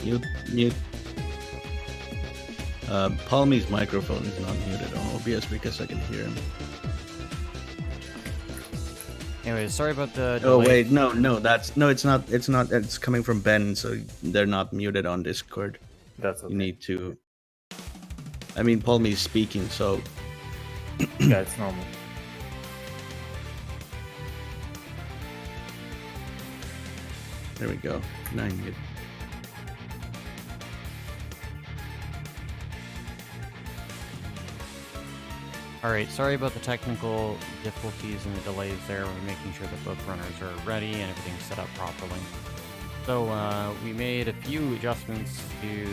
Mute. Palmy's microphone is not muted on OBS because I can hear him. Anyway, sorry about the delay. Oh wait, no, it's not. It's coming from Ben, so they're not muted on Discord. That's okay. You need to. I mean, Palmy's speaking, so. Yeah, it's normal. There we go. 9 mute. Alright, sorry about the technical difficulties and the delays there. We're making sure that both runners are ready and everything's set up properly. So we made a few adjustments to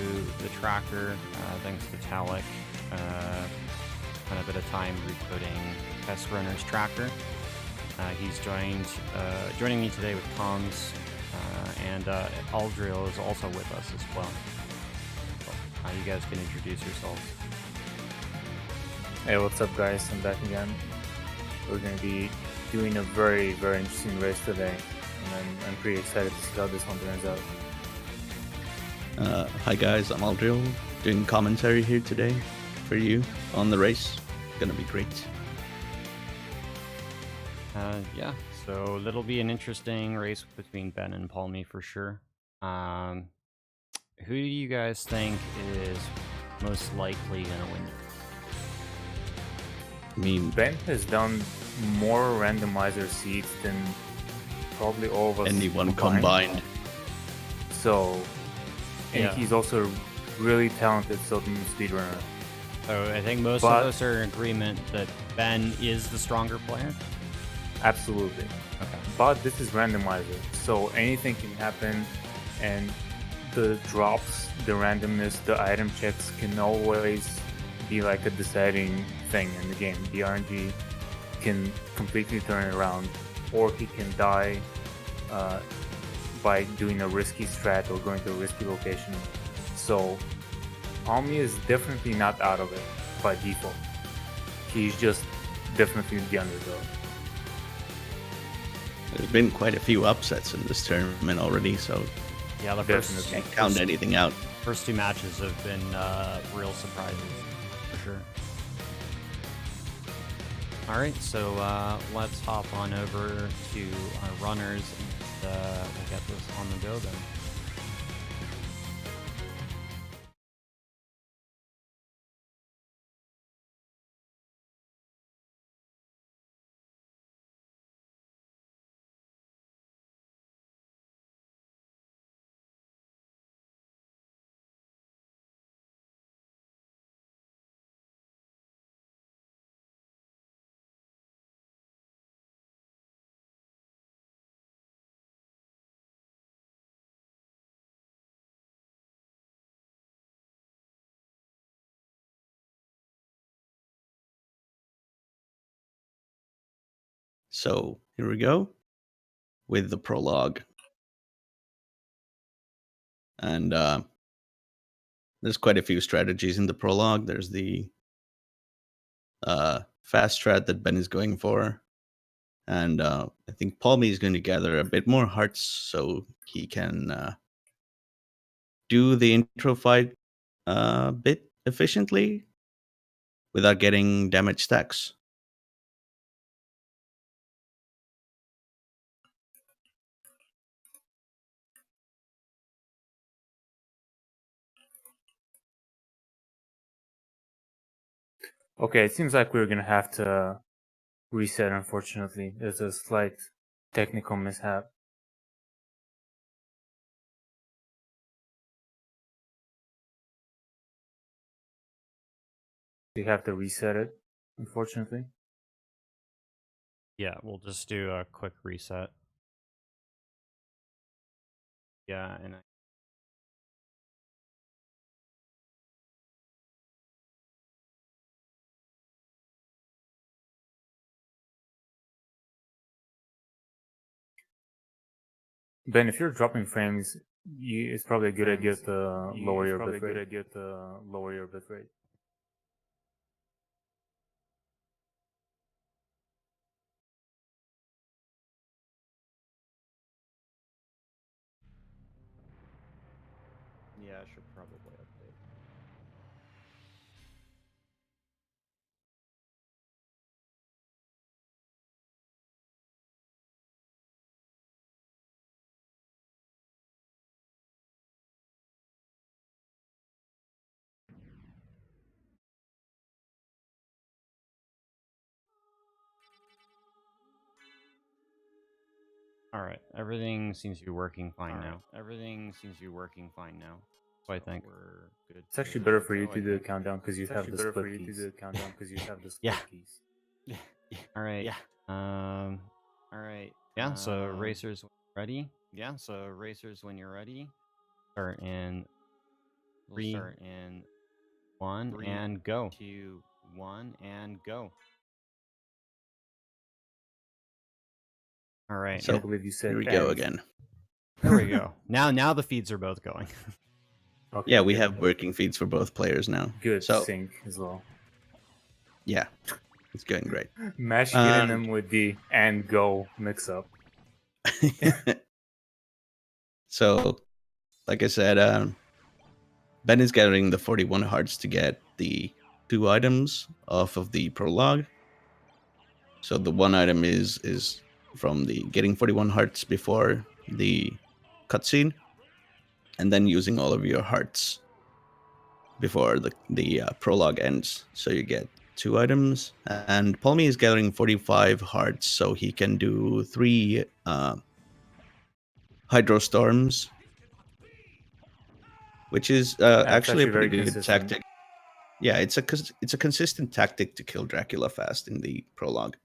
the tracker, thanks to Talik. Spent a bit of time recoding Test Runner's tracker. He's joining me today with comms, and Aldril is also with us as well. So, you guys can introduce yourselves. Hey, what's up, guys? I'm back again. We're going to be doing a very, very interesting race today, and I'm pretty excited to see how this one turns out. Hi guys, I'm Aldril, doing commentary here today for you on the race. Gonna be great. Yeah, so that'll be an interesting race between Ben and Palmy for sure. Who do you guys think is most likely gonna win? I mean, Ben has done more randomizer seats than probably all of us anyone combined. So, and Yeah. he's also really talented SOTN speedrunner. So I think most of us are in agreement that Ben is the stronger player. Absolutely. Okay. But this is randomizer, so anything can happen, and the drops, the randomness, the item checks can always be like a deciding thing in the game. The RNG can completely turn it around, or he can die by doing a risky strat or going to a risky location. So Palmy is definitely not out of it by default. He's just definitely the underdog. There's been quite a few upsets in this tournament already, so Yeah, the Definitely. can't count anything out. first two matches have been real surprises for sure. All right, so let's hop on over to our runners and we'll get this on the go then. So here we go with the prologue. And there's quite a few strategies in the prologue. There's the fast strat that Ben is going for. And I think Palmy is going to gather a bit more hearts so he can do the intro fight a bit efficiently without getting damage stacks. Okay, it seems like we're gonna have to reset, unfortunately. There's a slight technical mishap. We have to reset it, unfortunately. Yeah, we'll just do a quick reset. Yeah, and Ben, if you're dropping frames, it's probably a good idea to lower your bitrate. All right, everything seems to be working fine now. Everything seems to be working fine now. So I think we're good. It's actually better for you to do the countdown because you have the split keys. Yeah. All right. Yeah. All right. Yeah. So racers ready. Yeah. So racers, when you're ready, start in three, one, and go. 2, 1, and go. All right. So I believe you said here we go and. again. There we go. Now the feeds are both going. Okay, Yeah, we good. have working feeds for both players now. Good So sync as well. yeah, it's going great. Mash hitting them with the and go mix up. So, like I said, Ben is gathering the 41 hearts to get the 2 items off of the prologue. So the one item is from the getting 41 hearts before the cutscene, and then using all of your hearts before the prologue ends. So you get 2 items, and Palmy is gathering 45 hearts, so he can do 3 hydro storms, which is actually a pretty very good consistent. tactic. Yeah, it's a consistent tactic to kill Dracula fast in the prologue.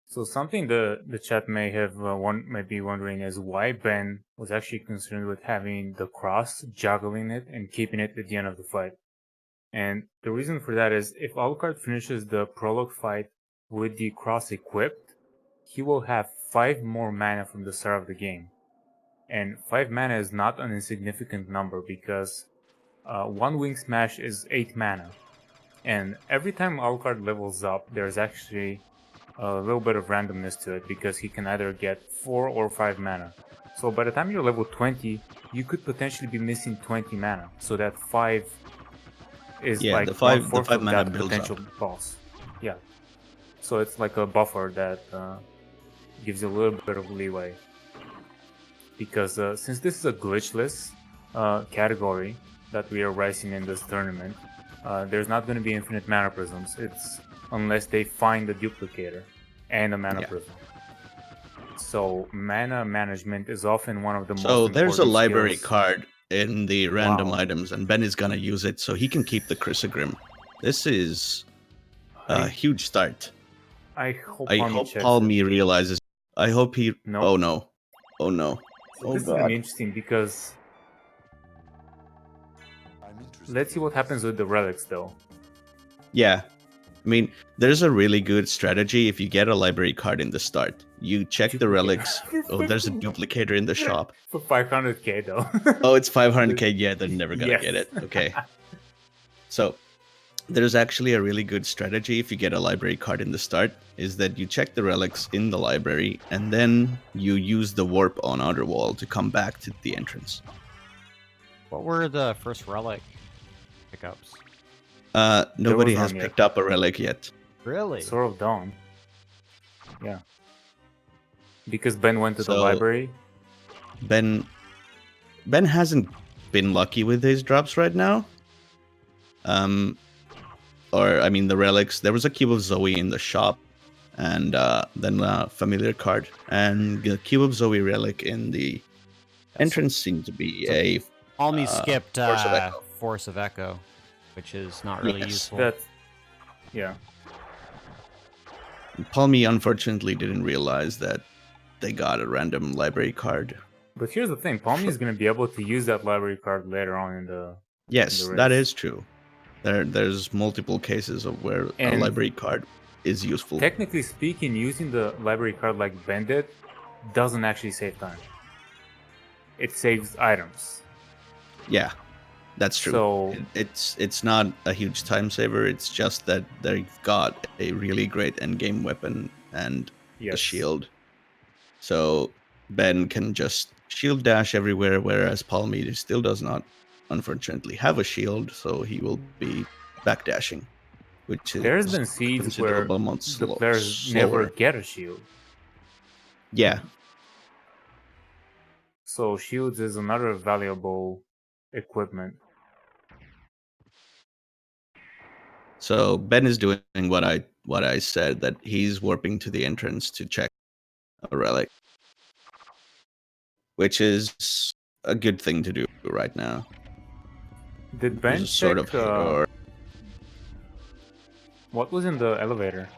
So something the chat may have may be wondering is why Ben was actually concerned with having the cross, juggling it, and keeping it at the end of the fight. And the reason for that is if Alucard finishes the prologue fight with the cross equipped, he will have 5 more mana from the start of the game. And 5 mana is not an insignificant number because 1 Wing Smash is 8 mana. And every time Alucard levels up, there's actually a little bit of randomness to it because he can either get 4 or 5 mana. So by the time you're level 20, you could potentially be missing 20 mana. So that 5 is Yeah, like the 5 1/4 of mana that builds potential up. boss. Yeah. So it's like a buffer that gives you a little bit of leeway. Because since this is a glitchless category that we are racing in this tournament, there's not going to be infinite mana prisms. It's unless they find the duplicator and a mana prism. So mana management is often one of the most important So there's a library skills. card in the random Wow. items, and Ben is gonna use it so he can keep the Chrysogrim. This is a huge start. I hope Palmy realizes. I hope he. Nope. Oh no! Oh no! So this is gonna be interesting because let's see what happens with the relics, though. Yeah, I mean, there's a really good strategy if you get a library card in the start. You check the relics. Oh, there's a duplicator in the shop. For 500k, though. Oh, it's 500k. Yeah, they're never gonna get it. Okay. So there's actually a really good strategy if you get a library card in the start, is that you check the relics in the library and then you use the warp on outer wall to come back to the entrance. What were the first relic pickups? Nobody has picked up a relic yet. Really? Sword of Dawn. Yeah. Because Ben went to the library. Ben hasn't been lucky with his drops right now. Or I mean the relics. There was a Cube of Zoe in the shop, and then a familiar card, and the Cube of Zoe relic in the entrance seemed to be a. Palmy skipped Force of Echo, which is not really useful. Yeah. Palmy unfortunately didn't realize that they got a random library card. But here's the thing: Palmy is going to be able to use that library card later on in the. Yes, that is true. There's multiple cases of where a library card is useful. Technically speaking, using the library card like Ben did doesn't actually save time. It saves items. Yeah, that's true. So it's not a huge time saver. It's just that they've got a really great endgame weapon and a shield. So Ben can just shield dash everywhere, whereas Palmy still does not, unfortunately, have a shield, so he will be backdashing, which is there's been seeds where the players never get a shield. Yeah. So shields is another valuable equipment. So Ben is doing what I said, that he's warping to the entrance to check a relic. which is a good thing to do right now. Did Ben There's a sort check of or what was in the elevator?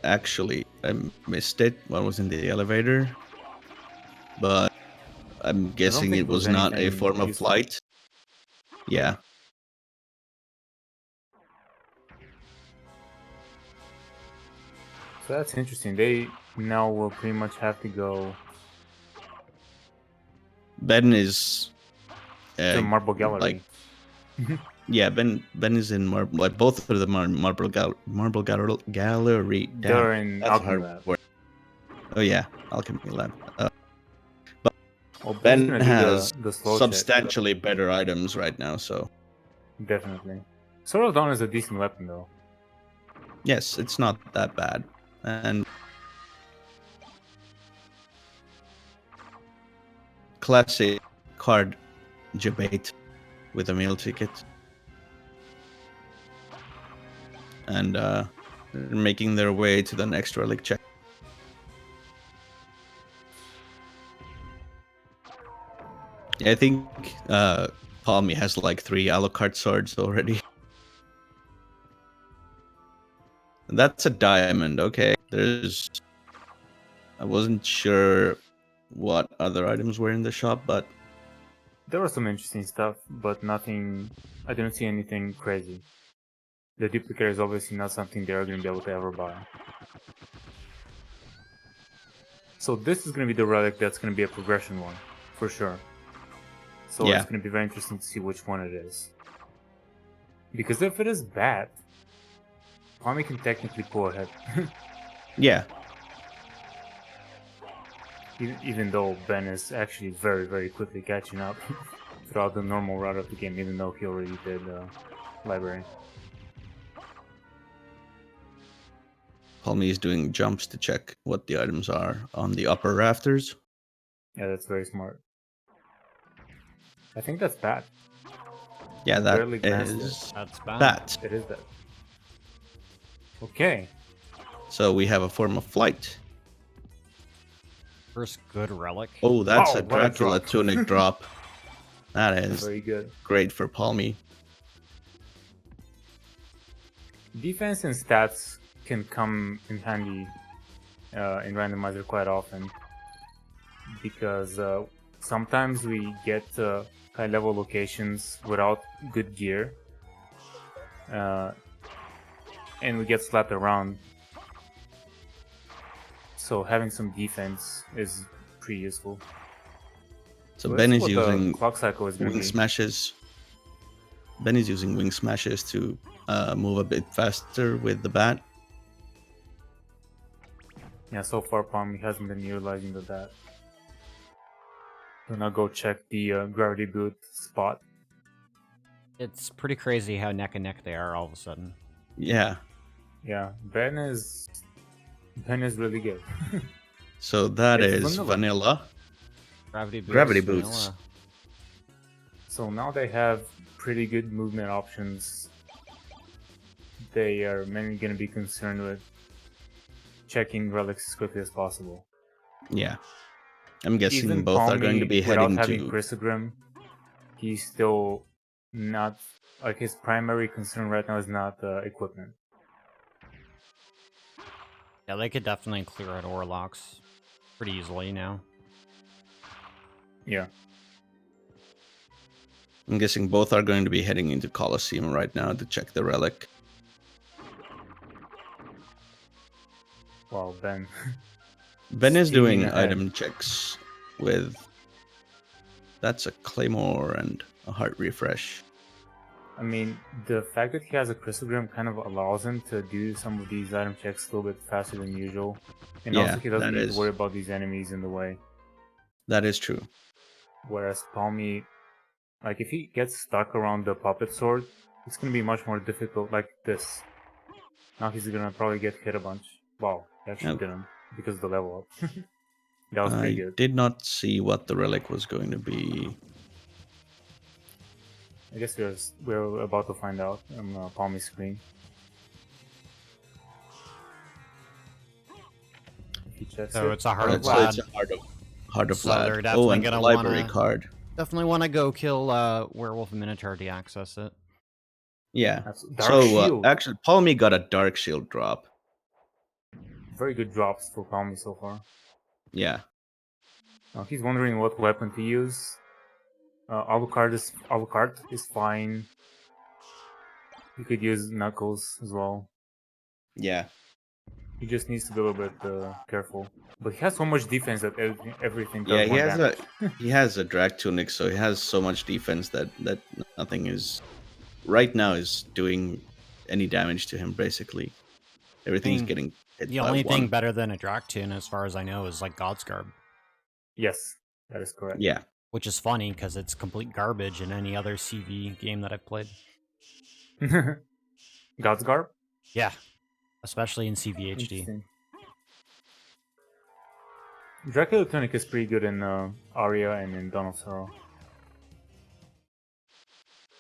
actually I missed it. What was in the elevator? But I'm guessing think it it was was not a anything form of useful. flight. Yeah. So that's interesting. They now will pretty much have to go Ben is to the Marble Gallery. like yeah, Ben is in Marble. Like both of them are in Marble Gallery. Damn, They're in that's a Alchemy hard Lab. word. Oh yeah, Alchemy Lab. Well, Ben Ben's gonna do has the slow check. substantially better items right now, so Definitely. Sword of Dawn is a decent weapon, though. yes, it's not that bad. And classic card debate with a meal ticket. And they're making their way to the next relic check. I think Palmy has like 3 Alucard swords already. That's a diamond, okay. I wasn't sure what other items were in the shop, but There was some interesting stuff, but nothing. I didn't see anything crazy. The duplicate is obviously not something they're going to be able to ever buy. So this is going to be the relic that's going to be a progression one, for sure. So yeah. it's going to be very interesting to see which one it is. Because if it is bad, Palmy can technically pull ahead. Yeah. Even though Ben is actually very, very quickly catching up throughout the normal route of the game, even though he already did library. Palmy is doing jumps to check what the items are on the upper rafters. Yeah, that's very smart. I think that's bad. Yeah, that Barely glanced is That's bad. that. It is bad. Okay. So we have a form of flight. First good relic. Oh, that's Wow, a what a Dracula drop. tunic drop. That is Very good. great for Palmy. Defense and stats can come in handy in Randomizer quite often because sometimes we get high level locations without good gear and we get slapped around. So having some defense is pretty useful. So let's Ben see is what the using clock cycle is going to wing be. smashes. Ben is using wing smashes to move a bit faster with the bat. Yeah, so far Palmy hasn't been utilizing that. So now go check the gravity boot spot. It's pretty crazy how neck and neck they are all of a sudden. Yeah. Yeah, Ben is really good. So that It's is vanilla. Gravity boots. boots. vanilla. So now they have pretty good movement options. They are mainly going to be concerned with checking relics as quickly as possible. Yeah. I'm guessing Even both are going to Palmy, be without heading having to... Chrysogrim, he's still not, like, his primary concern right now is not equipment. Yeah, they could definitely clear out Orlocks pretty easily now. Yeah. I'm guessing both are going to be heading into Colosseum right now to check the relic. Wow, Ben. Ben is Steaming doing ahead. item checks with... That's a Claymore and a Heart Refresh. I mean, the fact that he has a Chrysogrim kind of allows him to do some of these item checks a little bit faster than usual. And Yeah, also he doesn't that need is- to worry about these enemies in the way. That is true. Whereas Palmy, like if he gets stuck around the puppet sword, it's gonna be much more difficult like this. Now he's gonna probably get hit a bunch. Wow, he actually Oh. didn't because of the level up. That was pretty I good. did not see what the relic was going to be. I guess we're about to find out on Palmy's screen. If he checks So it. it's a heart of So it's lad. a Heart of... Heart of So Vlad. they're Oh, definitely and the gonna library wanna card. go kill Werewolf and Minotaur to access it. Yeah. That's Dark So Shield. actually, Palmy got a Dark Shield drop. Very good drops for Palmy so far. Yeah. He's wondering what weapon to use. Alucard is fine. You could use Knuckles as well. Yeah. He just needs to be a little bit careful. But he has so much defense that everything does Yeah, more damage. he has a drag tunic, so he has so much defense that nothing is right now is doing any damage to him. Basically, everything's mean, getting hit The by only thing one. better than a Draktoon, as far as I know, is like God's Garb, Yes, that is correct. Yeah, which is funny because it's complete garbage in any other CV game that I've played. God's Garb? Yeah, especially in CVHD. Interesting. Dracula Tunic is pretty good in Aria and in Dawn of Sorrow.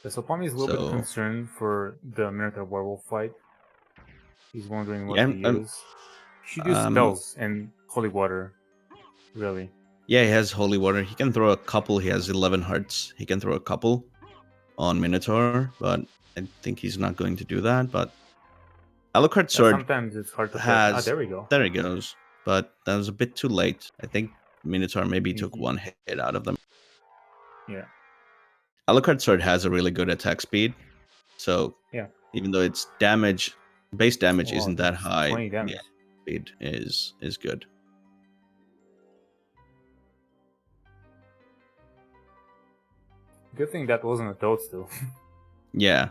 So Palmy is a little bit So- concerned for the Minotaur Werewolf fight. He's wondering what Yeah, to use. He should use spells and holy water. Really. yeah, he has holy water. He can throw a couple. He has 11 hearts. He can throw a couple on Minotaur, but I think he's not going to do that. But Alucard Yeah, sword sometimes it's hard to play. has. There we go. There he goes. But that was a bit too late. I think Minotaur maybe took Mhm. one hit out of them. Yeah. Alucard sword has a really good attack speed, so Yeah. even though its damage, base damage Oh, wow, isn't that that's high, 20 damage. the speed is good. Good thing that wasn't a toadstool. Yeah,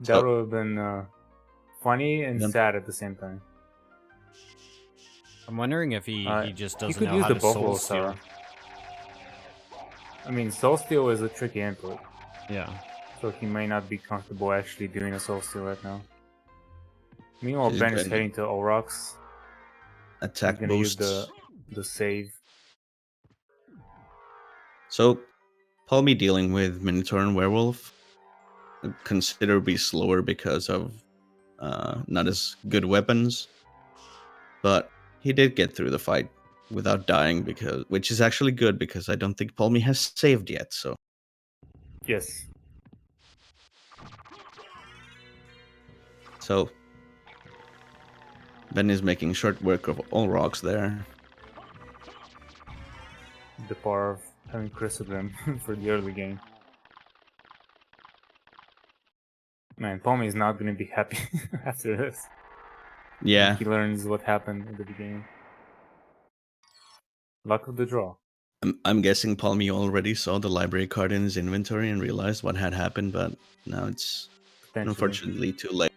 That So- would have been funny and Yep. sad at the same time. I'm wondering if he just He doesn't could know use how the to Buffalo soul steal. Star. I mean, Soul Steal is a tricky input, Yeah. so he may not be comfortable actually doing a Soul Steal right now. Meanwhile, He's Ben is going- heading to Olrox. attack He's gonna use boosts. the save. So, Palmy dealing with Minotaur and Werewolf considerably slower because of not as good weapons, but he did get through the fight without dying, which is actually good because I don't think Palmy has saved yet. So. Yes. So Ben is making short work of all rocks there. The power of having Chrysogrim for the early game. Man, Palmy is not gonna be happy after this. Yeah, He learns what happened at the beginning. Luck of the draw. I'm guessing Palmy already saw the library card in his inventory and realized what had happened, but now it's Potentially. unfortunately too late.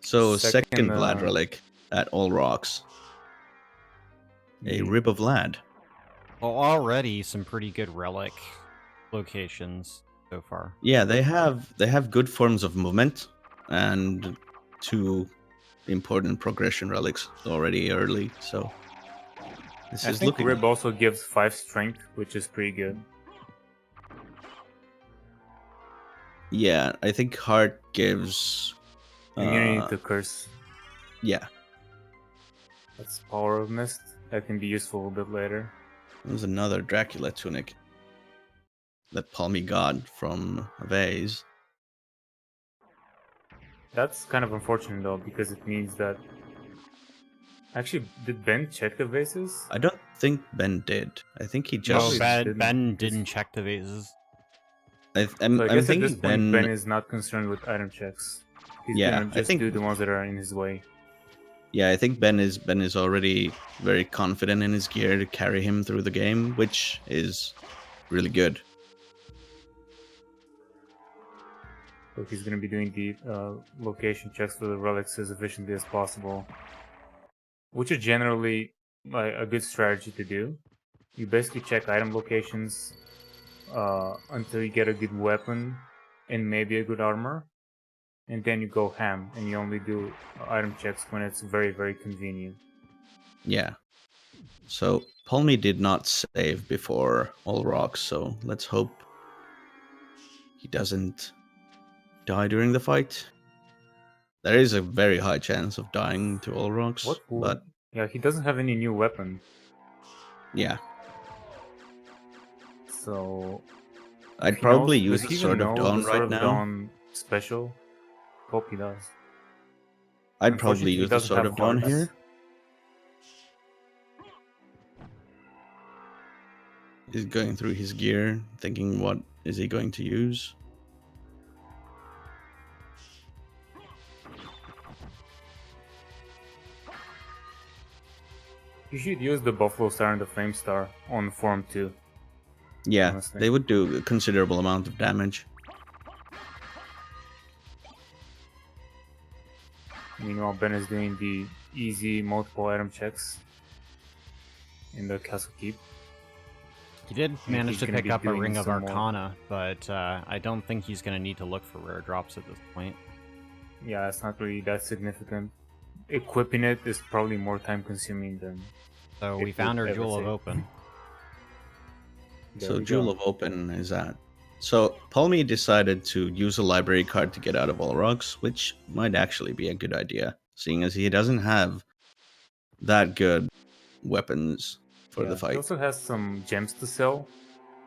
So second Vlad relic at all rocks. A Yeah. rib of Vlad. Well, already some pretty good relic locations so far. Yeah, they have good forms of movement and two important progression relics already early. So this I is think looking Rib also gives 5 strength, which is pretty good. Yeah, I think Heart gives Immunity to Curse. Yeah, That's Power of Mist. That can be useful a bit later. there's another Dracula tunic that Palmy got from a vase. That's kind of unfortunate though, because it means that... Actually, did Ben check the vases? I don't think Ben did. I think he No, just. Probably Ben didn't. didn't check the vases. I'm So I guess at thinking this point, Ben is not concerned with item checks. He's Yeah, gonna I just think- do the ones that are in his way. Yeah, I think Ben is already very confident in his gear to carry him through the game, which is really good. So he's gonna be doing the location checks for the relics as efficiently as possible, which is generally a good strategy to do. You basically check item locations until you get a good weapon and maybe a good armor, and then you go ham and you only do item checks when it's very, very convenient. Yeah. So Palmy did not save before all rocks, so let's hope he doesn't die during the fight. There is a very high chance of dying to all rocks, What? but Yeah, he doesn't have any new weapon. yeah. So I'd he probably knows, use does the he even Sword of know Dawn the Sword right of now. Dawn special? Hope he does. I'd probably Unfortunately, he use the doesn't Sword have of Dawn hearts. here. He's going through his gear, thinking what is he going to use. You should use the Buffalo Star and the Flame Star on form 2. Yeah, honestly. they would do a considerable amount of damage. Meanwhile, Ben is doing the easy multiple item checks in the Castle Keep. He did manage he's to gonna pick be up a doing Ring of some more. Arcana, but I don't think he's going to need to look for rare drops at this point. Yeah, it's not really that significant. Equipping it is probably more time consuming than. So it we found would our ever Jewel of take. Open. There So we Jewel go. of Open is that. So Palmy decided to use a library card to get out of all rocks, which might actually be a good idea, seeing as he doesn't have that good weapons for the He fight. also has some gems to sell.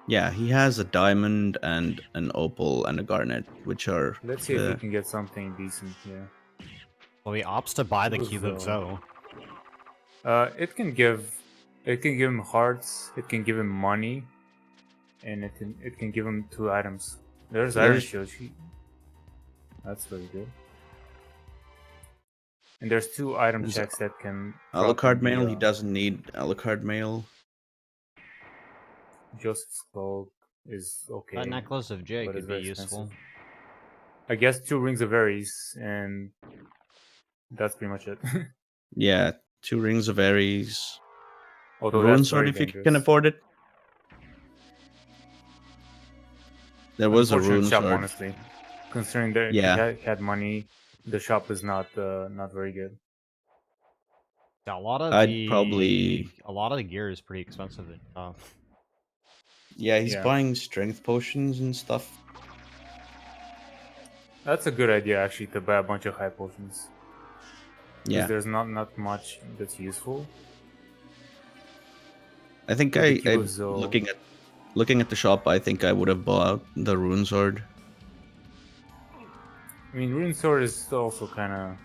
Yeah, he has a diamond and an opal and a garnet, which are Let's see if we can get something decent here. Well, he opts to buy the Cube of Zoe. Zoe. It can give him hearts. It can give him money, and it can give him 2 items. There's Iron Shield. That's very good. And there's 2 item There's checks that can. Alucard mail. He doesn't need Alucard mail. Joseph's cloak is okay. That Necklace of Jay but could it's be very useful. expensive. I guess 2 rings of Ares, and that's pretty much it. Yeah, 2 rings of Ares. Although Rune that's sword very if you dangerous. can afford it. There was a Unfortunate rune shop, sword. honestly. Considering that Yeah. he had money, the shop is not very good. Yeah, a lot of I'd the probably- gear is pretty expensive. Yeah, he's Yeah. buying strength potions and stuff. That's a good idea, actually, to buy a bunch of high potions. Because Yeah, there's not much that's useful. I think With the Cube of Zoe. looking at the shop, I think I would have bought the rune sword. I mean, Rune Sword is also kind of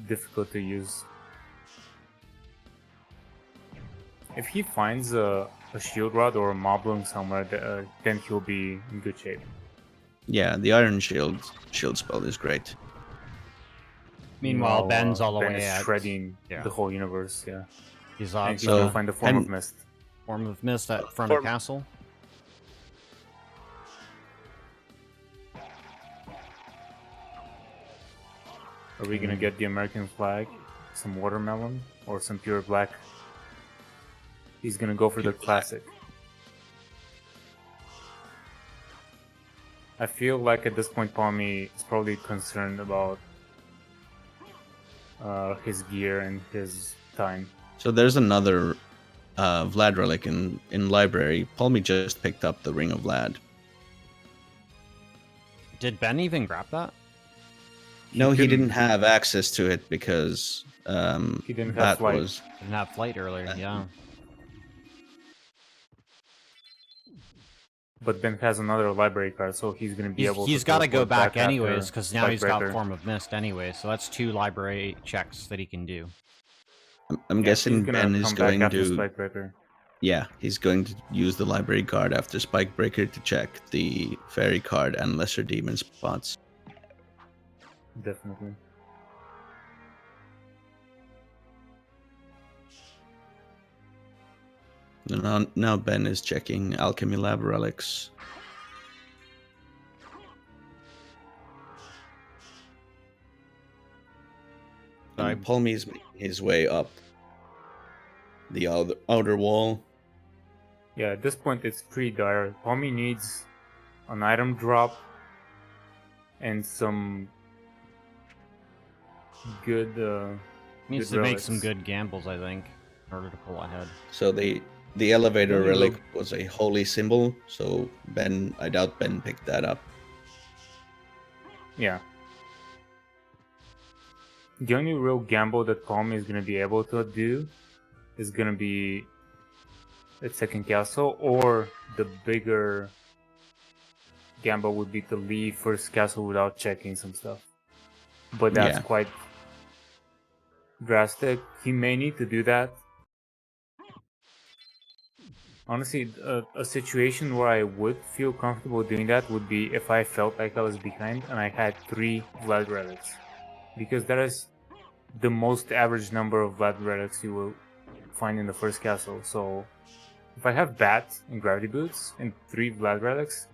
difficult to use. If he finds a shield rod or a moblung somewhere, then he'll be in good shape. Yeah, the iron shield spell is great. Meanwhile, Ben's all the Ben way is at shredding yeah. the whole universe. Yeah, He's and on he's gonna find the form of I'm- mist. Form of Mist at front of castle. Are we gonna get the American flag, some watermelon, or some pure black? He's gonna go for the classic. I feel like at this point, Palmy is probably concerned about his gear and his time. So there's another Vlad relic in library. Palmy just picked up the Ring of Vlad. Did Ben even grab that? No, he couldn't- didn't have access to it because He didn't have that flight. was Didn't have flight earlier. Yeah. But Ben has another library card, so he's gonna be able. He's to got to go teleport back after anyways, because now he's got Spikebreaker. Form of Mist anyway. So that's 2 library checks that he can do. I'm Yeah, guessing he's gonna Ben is come back going after to Spikebreaker. Yeah, he's going to use the library card after Spikebreaker to check the fairy card and lesser demon spots. Definitely. Now Ben is checking alchemy lab relics. And Palmy's making his way up the outer wall. Yeah, at this point it's pretty dire. Palmy needs an item drop and some good. Needs Good to make relics. some good gambles, I think, in order to pull ahead. So the elevator Only relic real- was a holy symbol, so I doubt Ben picked that up. Yeah. The only real gamble that Palmy is gonna be able to do is gonna be at second castle, or the bigger gamble would be to leave first castle without checking some stuff. But that's Yeah. quite drastic. He may need to do that. Honestly, a situation where I would feel comfortable doing that would be if I felt like I was behind and I had 3 Vlad relics. Because that is the most average number of Vlad relics you will find in the first castle. So if I have Bat and Gravity Boots and 3 Vlad relics,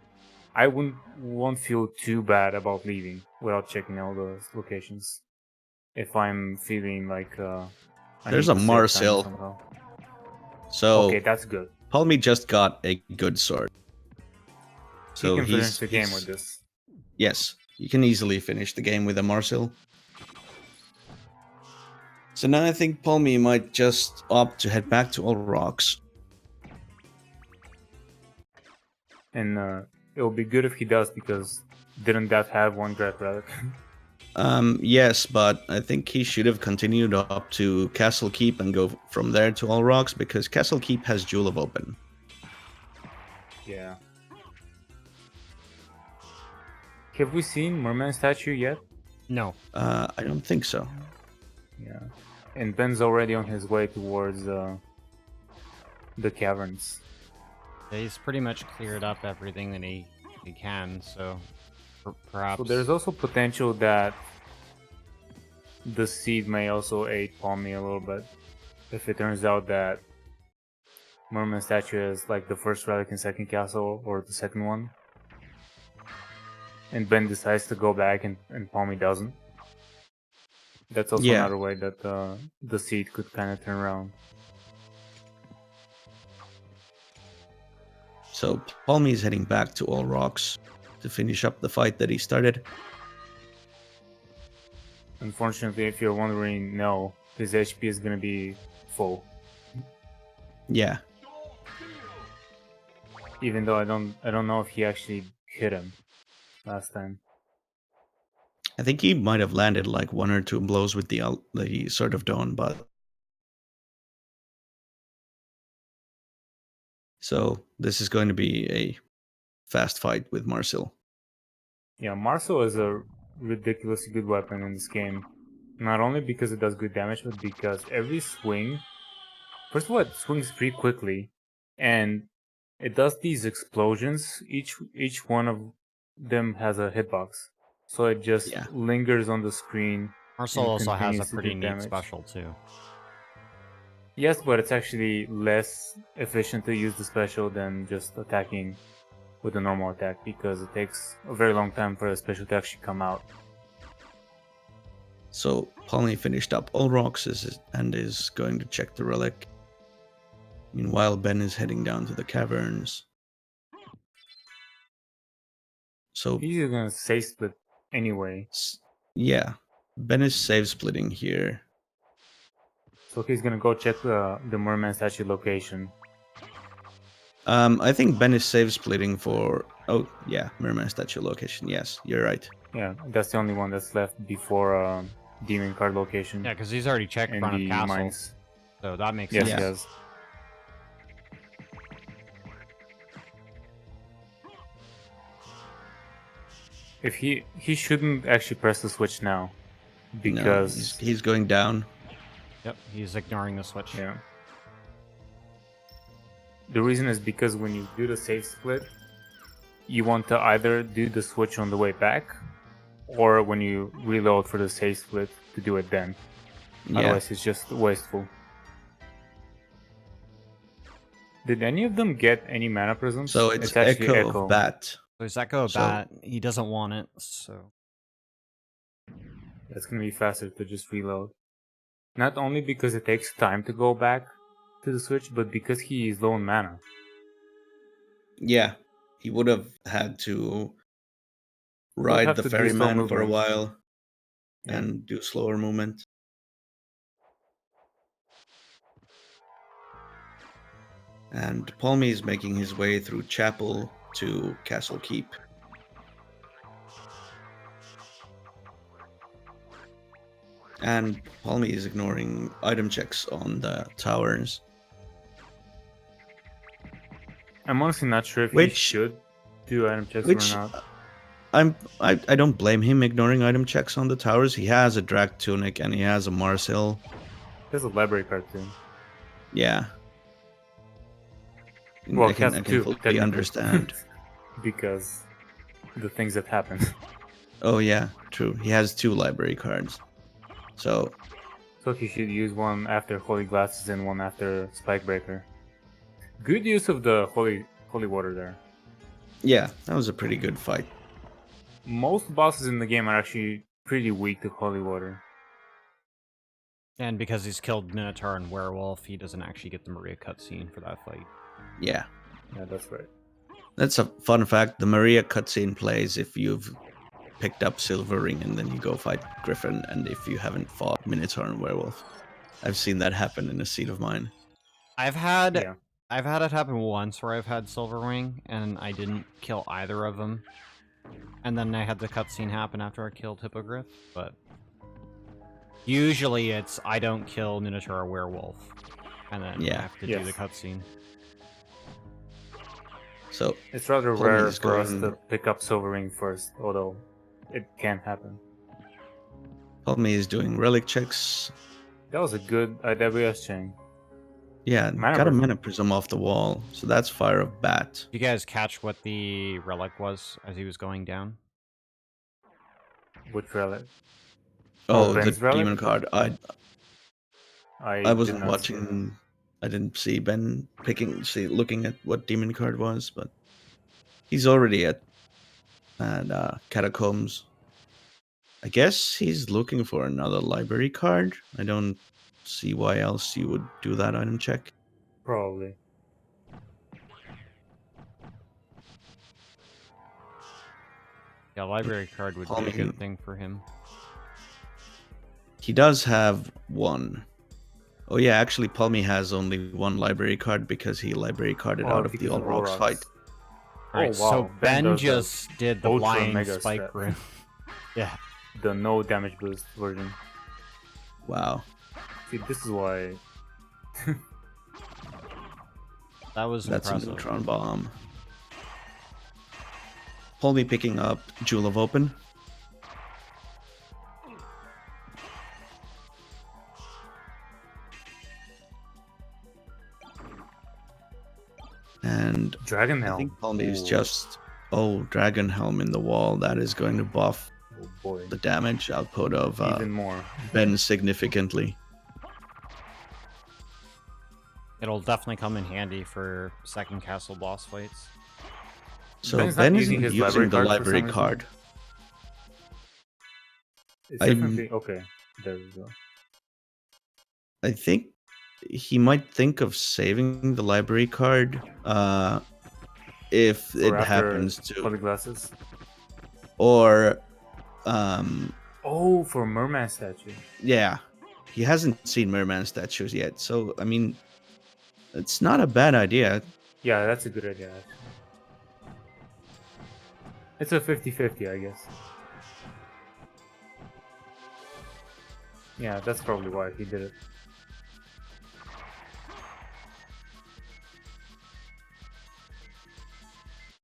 I won't feel too bad about leaving without checking all those locations. If I'm feeling like I There's need a to save time Marcel. somehow. So Okay, that's good. Palmy just got a good sword. He So can finish the game with this. Yes, you can easily finish the game with a Marcel. So now I think Palmy might just opt to head back to All Rocks. And it will be good if he does, because didn't that have 1 Great Relic? Yes, but I think he should have continued up to Castle Keep and go from there to All Rocks, because Castle Keep has Jewel of Open. Yeah. Have we seen Merman statue yet? No. I don't think so. Yeah. And Ben's already on his way towards the caverns. He's pretty much cleared up everything that he can, so perhaps... So there's also potential that the seed may also aid Palmy a little bit. If it turns out that Merman statue is like the first relic in second castle, or the second one, and Ben decides to go back and Palmy doesn't. That's also another way that the seed could kind of turn around. So Palmy is heading back to All Rocks to finish up the fight that he started. Unfortunately, if you're wondering, no, his HP is gonna be full. Yeah. Even though I don't know if he actually hit him last time. I think he might have landed like 1 or 2 blows with the Sword of Dawn, but... So this is going to be a fast fight with Marcel. Yeah, Marcel is a ridiculously good weapon in this game. Not only because it does good damage, but because every swing... First of all, it swings pretty quickly, and it does these explosions. Each one of them has a hitbox. So it just lingers on the screen. Marcel also has a pretty neat special too. Yes, but it's actually less efficient to use the special than just attacking with a normal attack, because it takes a very long time for the special to actually come out. So Palmy finished up All Rocks and is going to check the relic. Meanwhile, Ben is heading down to the caverns. So he's gonna save split anyway. Yeah, Ben is save splitting here. So he's gonna go check the Merman statue location. I think Ben is save splitting for... Oh, yeah, Merman statue location. Yes, you're right. Yeah, that's the only one that's left before Demon Card location. Yeah, because he's already checked front of castle. Mines. So that makes sense. Yes. If he shouldn't actually press the switch now, because no, he's going down. Yep, he's ignoring the switch. Yeah. The reason is because when you do the save split, you want to either do the switch on the way back, or when you reload for the save split to do it then. Yeah. Otherwise, it's just wasteful. Did any of them get any mana prisms? So it's Echo of Bat. So it's Echo of Bat. He doesn't want it, so... That's going to be faster to just reload. Not only because it takes time to go back to the switch, but because he is low on mana. Yeah, he would have had to ride the ferryman for a while and do slower movement. And Palmy is making his way through Chapel to Castle Keep. And Palmy is ignoring item checks on the towers. I'm honestly not sure if he Which- should do item checks which- or not. I don't blame him ignoring item checks on the towers. He has a drag tunic and he has a Marcel. There's a library card too. Yeah. Well, I can two, fully technically. understand. Because the things that happen. Oh yeah, true. He has 2 library cards. So So he should use one after Holy Glasses and one after Spike Breaker. Good use of the Holy Water there. yeah, that was a pretty good fight. Most bosses in the game are actually pretty weak to Holy Water. And because he's killed Minotaur and Werewolf, he doesn't actually get the Maria cutscene for that fight. Yeah. Yeah, that's right. That's a fun fact. The Maria cutscene plays if you've picked up Silver Ring and then you go fight Griffin, and if you haven't fought Minotaur and Werewolf. I've seen that happen in a seat of mine. I've had Yeah. it happen once where I've had Silver Ring and I didn't kill either of them. And then I had the cutscene happen after I killed Hippogriff, but usually it's I don't kill Minotaur or Werewolf. And then I have to do the cutscene. So It's rather Plummy rare is for us going- to pick up Silver Ring first, although it can happen. Palmy is doing relic checks. That was a good IWS chain. Yeah, Mana got a Prism. mana prism off the wall. So that's Fire of Bat. Did you guys catch what the relic was as he was going down? Which relic? Oh, the Ben's relic? demon card. I I wasn't did not see it. watching. I didn't see Ben looking at what demon card was, but he's already at Catacombs. I guess he's looking for another library card. I don't see why else you would do that item check. Probably. Yeah, library card would be a Palmy. good thing for him. He does have one. Oh yeah, actually Palmy has only one library card because he library carded out of the because All Rocks fight. Alright, Oh, wow. so Ben Ben does the just did the Ultra blind Mega spike strat. room. Yeah. The no damage boost version. Wow. See, this is why. That was That's a impressive. neutron bomb. Palmy picking up Jewel of Open. And Dragon I Helm. think Palmy is Ooh. just Dragon Helm in the wall. That is going to buff Oh boy. the damage output of Even more. Ben significantly. It'll definitely come in handy for second castle boss fights. So Ben's not Ben using isn't his using the library library card for some card. It's I'm- definitely okay. There we go. I think he might think of saving the library card if it For after happens to, Holy Glasses. or Oh, for Merman statue. yeah, he hasn't seen Merman statues yet. So I mean, it's not a bad idea. Yeah, that's a good idea. Actually. It's a 50-50, I guess. Yeah, that's probably why he did it.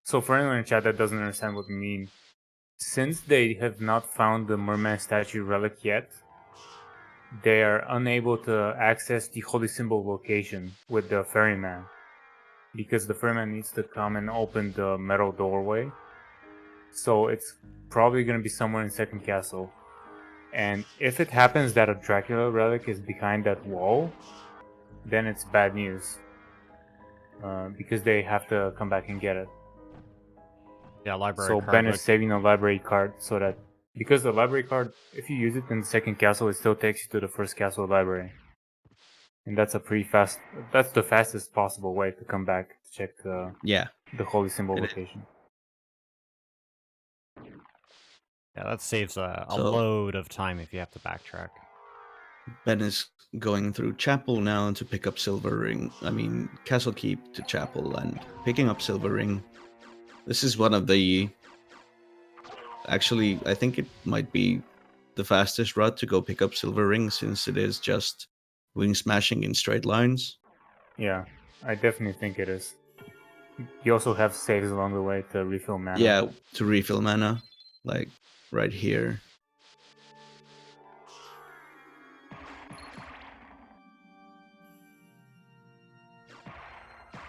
So for anyone in chat that doesn't understand what we mean, since they have not found the Merman statue relic yet, they are unable to access the Holy Symbol location with the ferryman. Because the ferryman needs to come and open the metal doorway. So it's probably going to be somewhere in Second Castle. And if it happens that a Dracula relic is behind that wall, then it's bad news. Because they have to come back and get it. Yeah, library So card Ben would- is saving a library card so that... Because the library card, if you use it in the Second Castle, it still takes you to the First Castle library. And that's a pretty fast... That's the fastest possible way to come back to check the Yeah, Holy Symbol It is. location. Yeah, that saves a So- load of time if you have to backtrack. Ben is going through Chapel now to pick up Silver Ring. I mean, Castle Keep to Chapel and picking up Silver Ring. This is one of the... Actually, I think it might be the fastest route to go pick up Silver Ring, since it is just wing smashing in straight lines. Yeah, I definitely think it is. You also have saves along the way to refill mana. Yeah, to refill mana, like right here.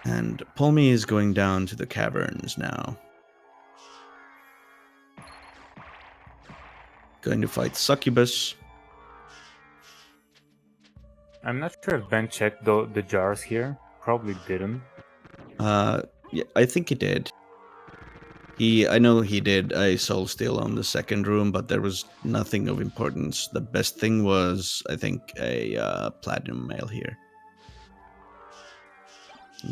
And Palmy is going down to the caverns now. Going to fight Succubus. I'm not sure if Ben checked the jars here. Probably didn't. Yeah, I think he did. I know he did a soul steal on the second room, but there was nothing of importance. The best thing was, I think, a platinum mail here.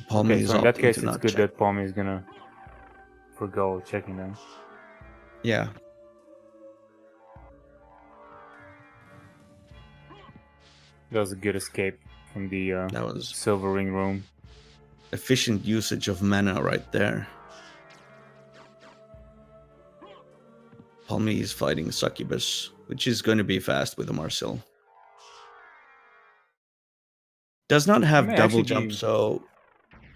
Palmy Okay, is so in that opting case, to it's not good check. that Palmy is gonna forgo checking them. Yeah. That was a good escape from the That was silver ring room. efficient usage of mana right there. Palmy is fighting Succubus, which is going to be fast with a Marcel. Does not have may double actually jump, be- so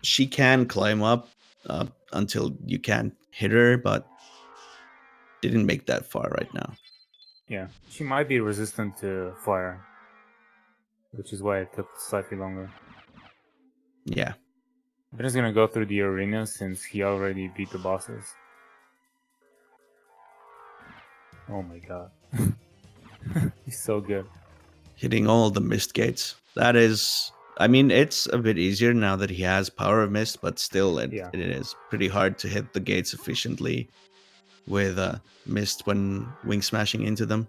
she can climb up until you can't hit her, but didn't make that far right now. Yeah, she might be resistant to fire, which is why it took slightly longer. Yeah. Ben is gonna go through the arena since he already beat the bosses. Oh my god. He's so good. Hitting all the mist gates. That is, I mean, it's a bit easier now that he has Power of Mist, but still, it is pretty hard to hit the gates efficiently with mist when wing smashing into them.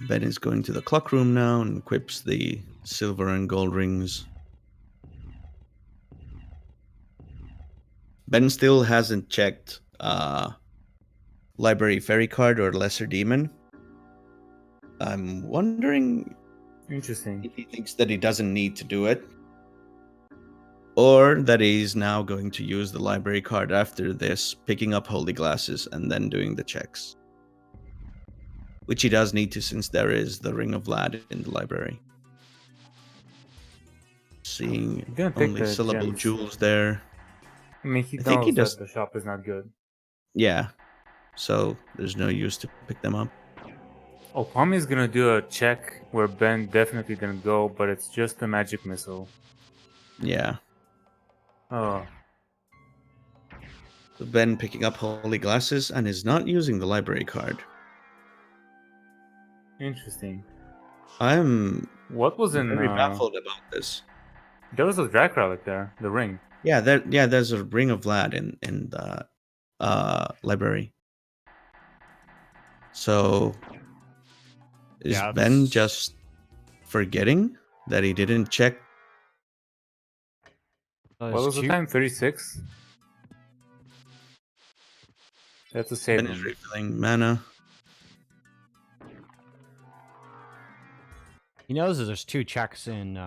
Ben is going to the clock room now and equips the silver and gold rings. Ben still hasn't checked Library Fairy card or Lesser Demon. I'm wondering Interesting. if he thinks that he doesn't need to do it, or that he's now going to use the library card after this, picking up Holy Glasses and then doing the checks. Which he does need to, since there is the Ring of Vlad in the library. Seeing only syllable gems. jewels there. I mean, he I think he knows does. that the shop is not good. Yeah, so there's no use to pick them up. Oh, Palmy is gonna do a check where Ben definitely didn't go, but it's just a magic missile. Yeah. Oh. So Ben picking up Holy Glasses and is not using the library card. Interesting. I'm What was in very baffled about this. There was a drag relic there, the ring. Yeah, there's a Ring of Vlad in the library. So is Ben just forgetting that he didn't check? What was the time? 36? That's a save Ben is refilling mana. He knows that there's 2 checks in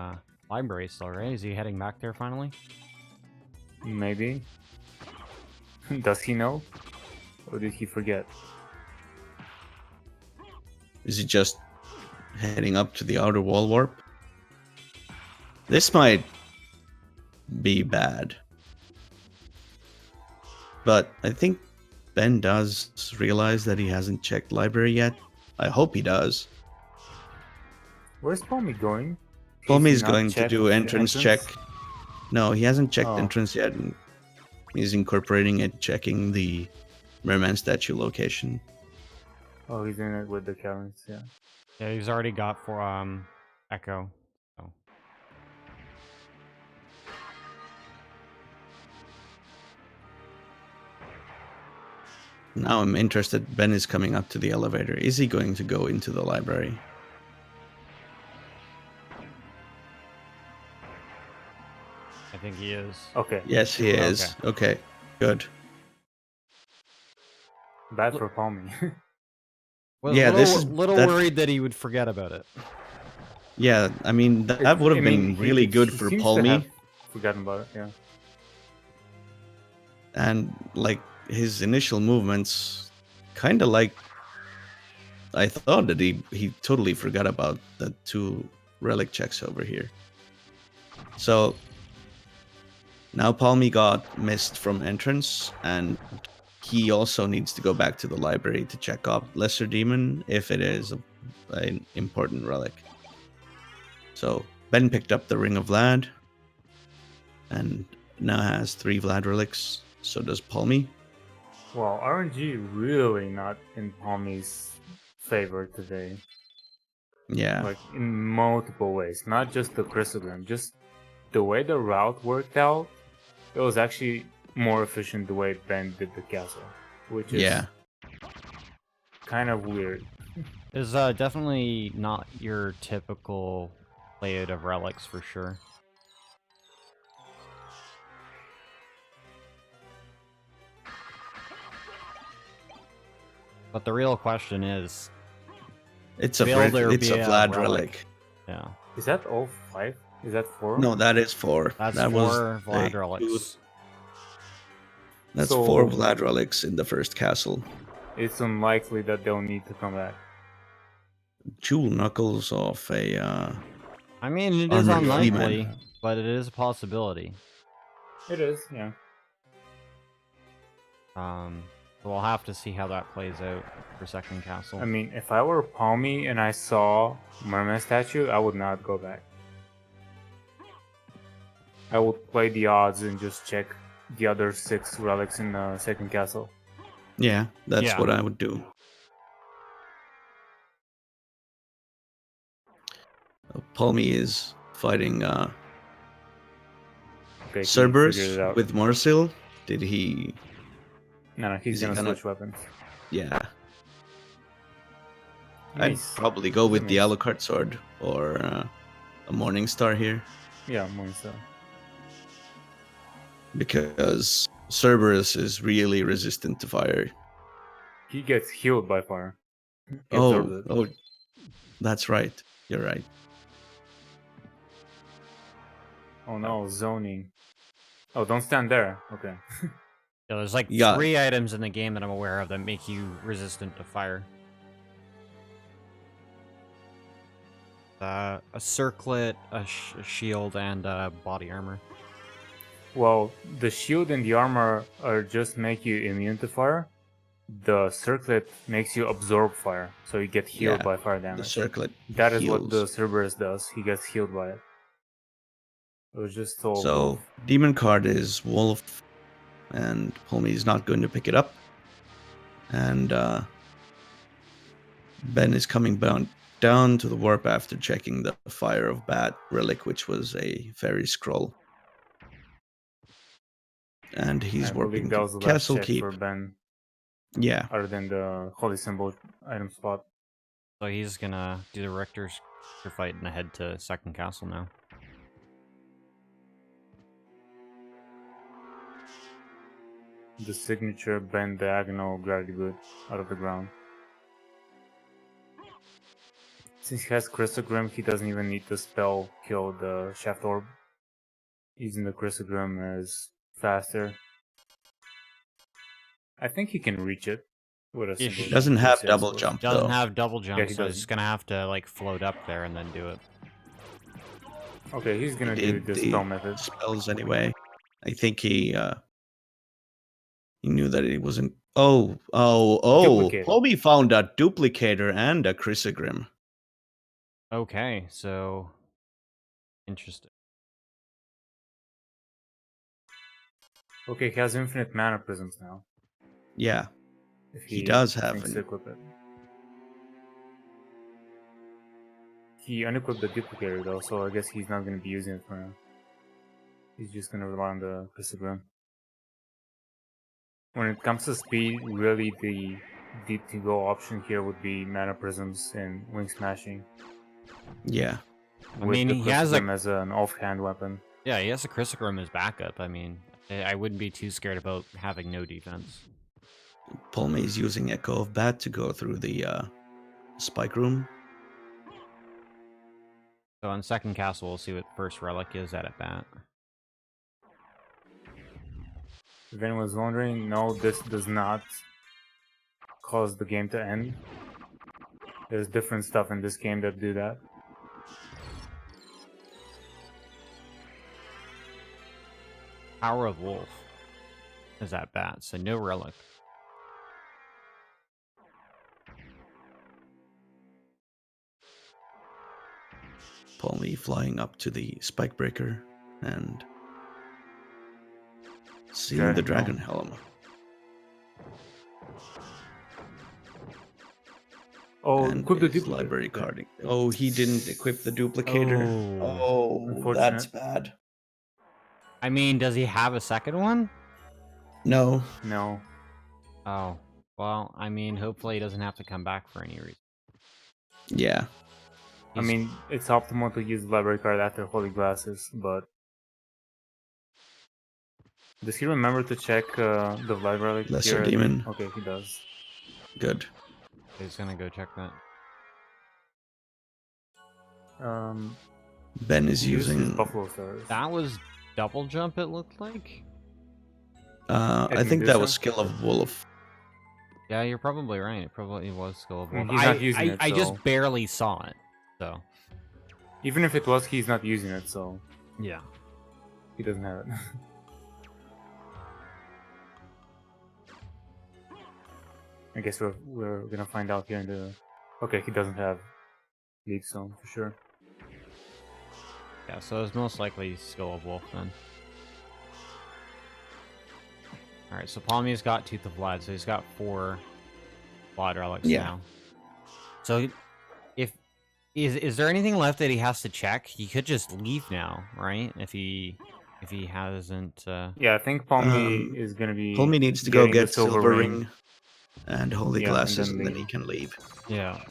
library still, right? Is he heading back there finally? Maybe. Does he know? Or did he forget? Is he just heading up to the outer wall warp? This might be bad. But I think Ben does realize that he hasn't checked library yet. I hope he does. Where's Palmy going? Palmy is going to do entrance check. No, he hasn't checked entrance yet. And he's incorporating it, checking the Merman statue location. Oh, he's in it with the caverns, yeah. Yeah, he's already got for Echo. So. Now I'm interested. Ben is coming up to the elevator. Is he going to go into the library? I think he is. Okay. Yes, he is. Okay, good. Bad for Palmy. Well, yeah, this is little worried that he would forget about it. Yeah, I mean that would have been really good for Palmy. Forgotten about it, yeah. And like his initial movements, kind of like I thought that he totally forgot about the 2 relic checks over here. So now Palmy got missed from entrance, and he also needs to go back to the library to check up Lesser Demon if it is an important relic. So Ben picked up the Ring of Vlad, and now has 3 Vlad relics. So does Palmy. Well, RNG really not in Palmy's favor today. Yeah. Like in multiple ways, not just the Chrysogram, just the way the route worked out. It was actually more efficient the way Ben did the castle, which is kind of weird. Is definitely not your typical layout of relics for sure. But the real question is, It's a will there it's be a a Vlad relic? relic. Yeah. Is that all 5? Is that 4? No, that is 4. That's that 4 was Vlad a relics. That's So- 4 Vlad relics in the first castle. It's unlikely that they'll need to come back. Jewel knuckles off a I mean, it is Armored unlikely, Freeman. but it is a possibility. It is, yeah. We'll have to see how that plays out for second castle. I mean, if I were Palmy and I saw Merman statue, I would not go back. I would play the odds and just check the other 6 relics in the second castle. Yeah, that's Yeah. what I would do. Palmy is fighting Okay, he Cerberus figured it out. with Marsil. Did he? No, he's is he gonna gonna- switch weapons. Yeah. Nice. I'd probably go with the Nice. Alucard sword or a Morning Star here, Yeah, more so. because Cerberus is really resistant to fire. He gets healed by fire. He absorbs it. Oh, that's right. You're right. Oh no, zoning. Oh, don't stand there. Okay. Yeah, there's like Yeah. 3 items in the game that I'm aware of that make you resistant to fire. A circlet, a shield, and body armor. Well, the shield and the armor are just make you immune to fire. The circlet makes you absorb fire, so you get healed Yeah, by fire The damage. circlet. That is what the heals. Cerberus does. He gets healed by it. It was just told. So demon card is Wolf, and Palmy is not going to pick it up. And Ben is coming down to the warp after checking the Fire of Bat relic, which was a fairy scroll. And he's I warping believe that to was the last Castle check Keep. for Ben, Yeah, other than the holy symbol item spot. So he's gonna do the Richter's fight and head to second castle now. The signature Ben diagonal gravity boot out of the ground. Since he has Chrysogram, he doesn't even need to spell kill the Shaft Orb. Using the Chrysogram is faster. I think he can reach it with a He single doesn't jump. have Yes, double yes. jump. Doesn't though. have double jump, he so he's doesn't. gonna have to like float up there and then do it. Okay, he's gonna do Did the the spell method. spells anyway. I think he knew that it wasn't. Oh! Duplicator. Palmy found a duplicator and a Chrysogrim. Okay, so interesting. Okay, he has infinite mana prisms now. Yeah, If He does have thinks an- to equip it. He unequipped the duplicator though, so I guess he's not gonna be using it for now. He's just gonna rely on the Chrysogram. When it comes to speed, really the to go option here would be mana prisms and wing smashing. yeah. I With mean, the he has a- Chrysogram as an offhand weapon. Yeah, he has a Chrysogram as backup. I mean, I wouldn't be too scared about having no defense. Palmy is using Echo of Bat to go through the spike room. So on second castle, we'll see what first relic is at bat. If anyone's wondering, no, this does not cause the game to end. There's different stuff in this game that do that. Power of Wolf is at bat, so no relic. Palmy flying up to the spike breaker and seeing the dragon helm. Oh, And equip the his duplicator. library carding. Oh, he didn't equip the duplicator. Oh, that's Unfortunate. bad. I mean, does he have a second one? No. No. Oh, well, I mean, hopefully he doesn't have to come back for any reason. Yeah. I mean, it's optimal to use the library card after Holy Glasses, but... Does he remember to check the library Lesser here? Demon. Okay, he does. Good. He's gonna go check that. Ben is He used his using... Buffalo Stars. That was double jump, it looked like. I think that was Skill of Wolf. Yeah, you're probably right. It probably was Skill of Wolf. He's not using it, I so... just barely saw it, so... Even if it was, he's not using it, so... Yeah. He doesn't have it. I guess we're gonna find out here in the... Okay, he doesn't have Leaf Stone, for sure. Yeah, so it's most likely Skill of Wolf, then. Alright, so Palmy's got Tooth of Vlad, so he's got 4 Vlad relics now. So, is there anything left that he has to check? He could just leave now, right? If he hasn't... Yeah, I think Palmy is gonna be... Palmy needs to go getting the get Silver Ring and Holy Yeah, Glasses, and and then then he can leave. Yeah.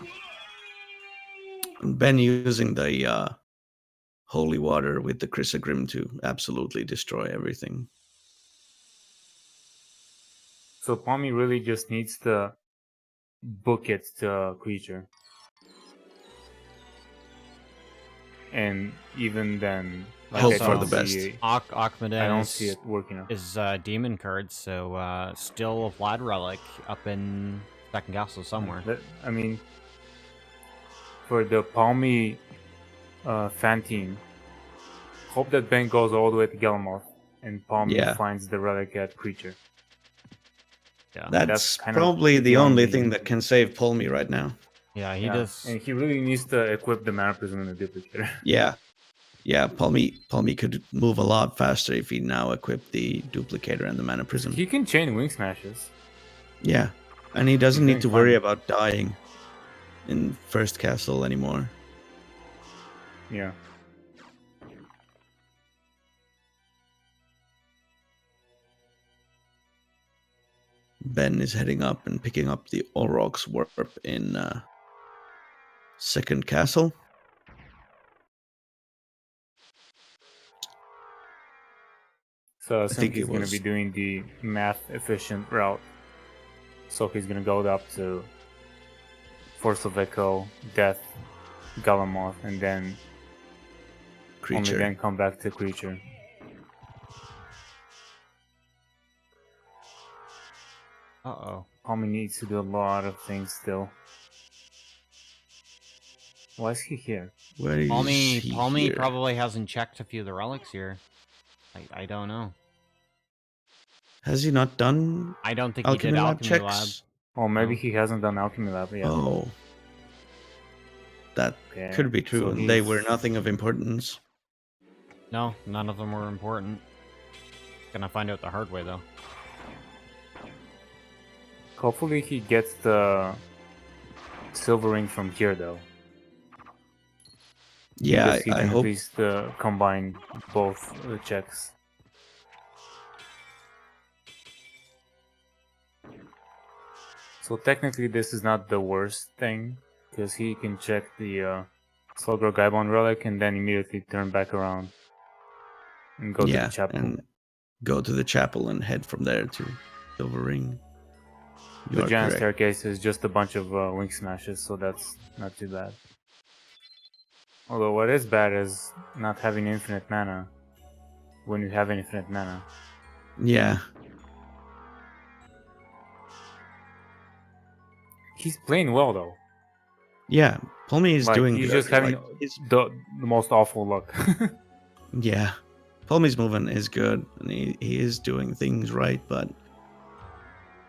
And Ben using the Holy Water with the Chrysogrim to absolutely destroy everything. So Palmy really just needs to book it to a creature. And even then, Hope I for don't the best. see- Akmeden I don't see it working out. is demon card, so still a Vlad relic up in Second Castle somewhere. I mean, for the Palmy fan team, hope that Ben goes all the way to Galamoth and Palmy finds the relic at creature. Yeah, That's kind of probably the the only only- thing that can save Palmy right now. yeah, he does. And he really needs to equip the Mana Prism and the Duplicator. Yeah, Palmy could move a lot faster if he now equipped the Duplicator and the Mana Prism. He can chain Wing Smashes. Yeah, and he doesn't He's need to doing worry fine. about dying in First Castle anymore. Yeah. Ben is heading up and picking up the Aurochs Warp in Second Castle. So I think think he's it going to was- be doing the math efficient route. So he's going to go up to Force of Echo, Death, Galamoth, and then only Creature. then come back to Creature. Uh-oh. Palmy needs to do a lot of things still. Why is he here? Where is Palmy he here? probably hasn't checked a few of the relics here. I don't know. Has he not done I don't think he Alchemy did Lab Alchemy checks? Lab. Oh, maybe No. he hasn't done Alchemy Lab yet. Oh. That Okay, could be true. so and they he's- were nothing of importance. No, none of them were important. Gonna find out the hard way, though. Hopefully he gets the Silver Ring from here, though. Yeah, Because he I can hope. at least combine both checks. So technically this is not the worst thing, because he can check the Slugger Gaibon relic and then immediately turn back around and go to the chapel. and go to the chapel and head from there to Silver Ring. You The are giant correct. staircase is just a bunch of wing smashes, so that's not too bad. Although what is bad is not having infinite mana when you have infinite mana. Yeah, He's playing well though. Yeah, Palmy is Like doing he's good. just having the most awful luck. Yeah, Palmy's movement is good, and he is doing things right, but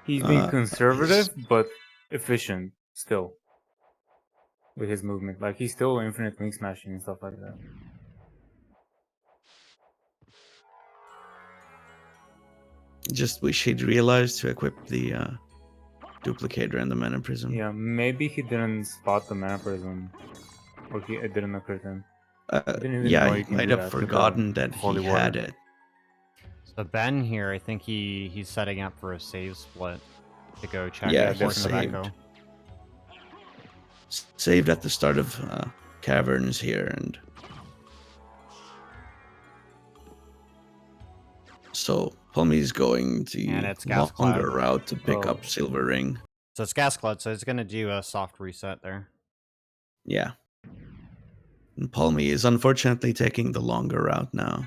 He's being conservative he's- but efficient still with his movement. Like he's still infinite link smashing and stuff like that. just wish he'd realized to equip the duplicator and the mana prism. Yeah, maybe he didn't spot the mana prism, or it didn't occur to him. Didn't even know Yeah, he you can might do have that with the forgotten that he holy had water. it. So Ben here, I think he's setting up for a save split to go check Yeah, the portion of saved. Echo. Saved at the start of caverns here, and so Palmy's going And the it's Gas longer Cloud. route to pick Oh. up Silver Ring. So it's Gas Cloud, so it's going to do a soft reset there. Yeah. And Palmy is unfortunately taking the longer route now.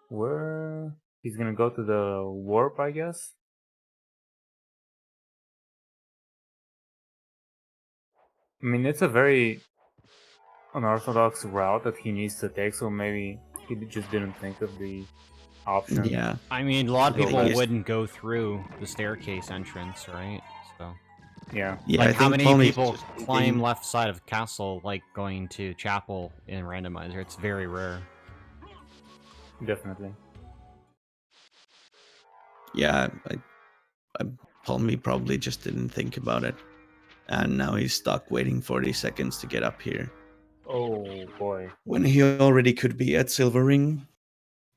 Where he's gonna go to the warp, I guess. I mean, it's a very unorthodox route that he needs to take, so maybe he just didn't think of the option. Yeah. I mean, a lot of Go people left. wouldn't go through the staircase entrance, right? So, Yeah. Yeah, like, I how think many Palmy's people just climb thinking- left side of castle, like going to chapel in Randomizer? It's very rare. Definitely. Yeah, Palmy probably just didn't think about it. And now he's stuck waiting 40 seconds to get up here. Oh boy. When he already could be at Silver Ring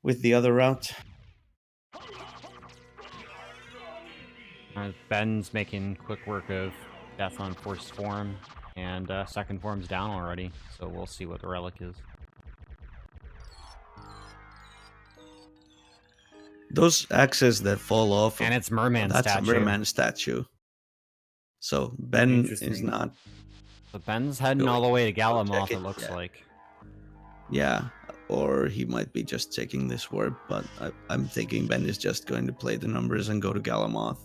with the other route. Ben's making quick work of Death on Forced Form, and second form's down already, so we'll see what the relic is. Those axes that fall off, And it's Merman that's statue. a Merman statue. So Ben is Interesting. not. So Ben's heading Go all the way to check Galamoth, it, it looks yeah. like. Yeah, or he might be just taking this warp, but I'm thinking Ben is just going to play the numbers and go to Galamoth.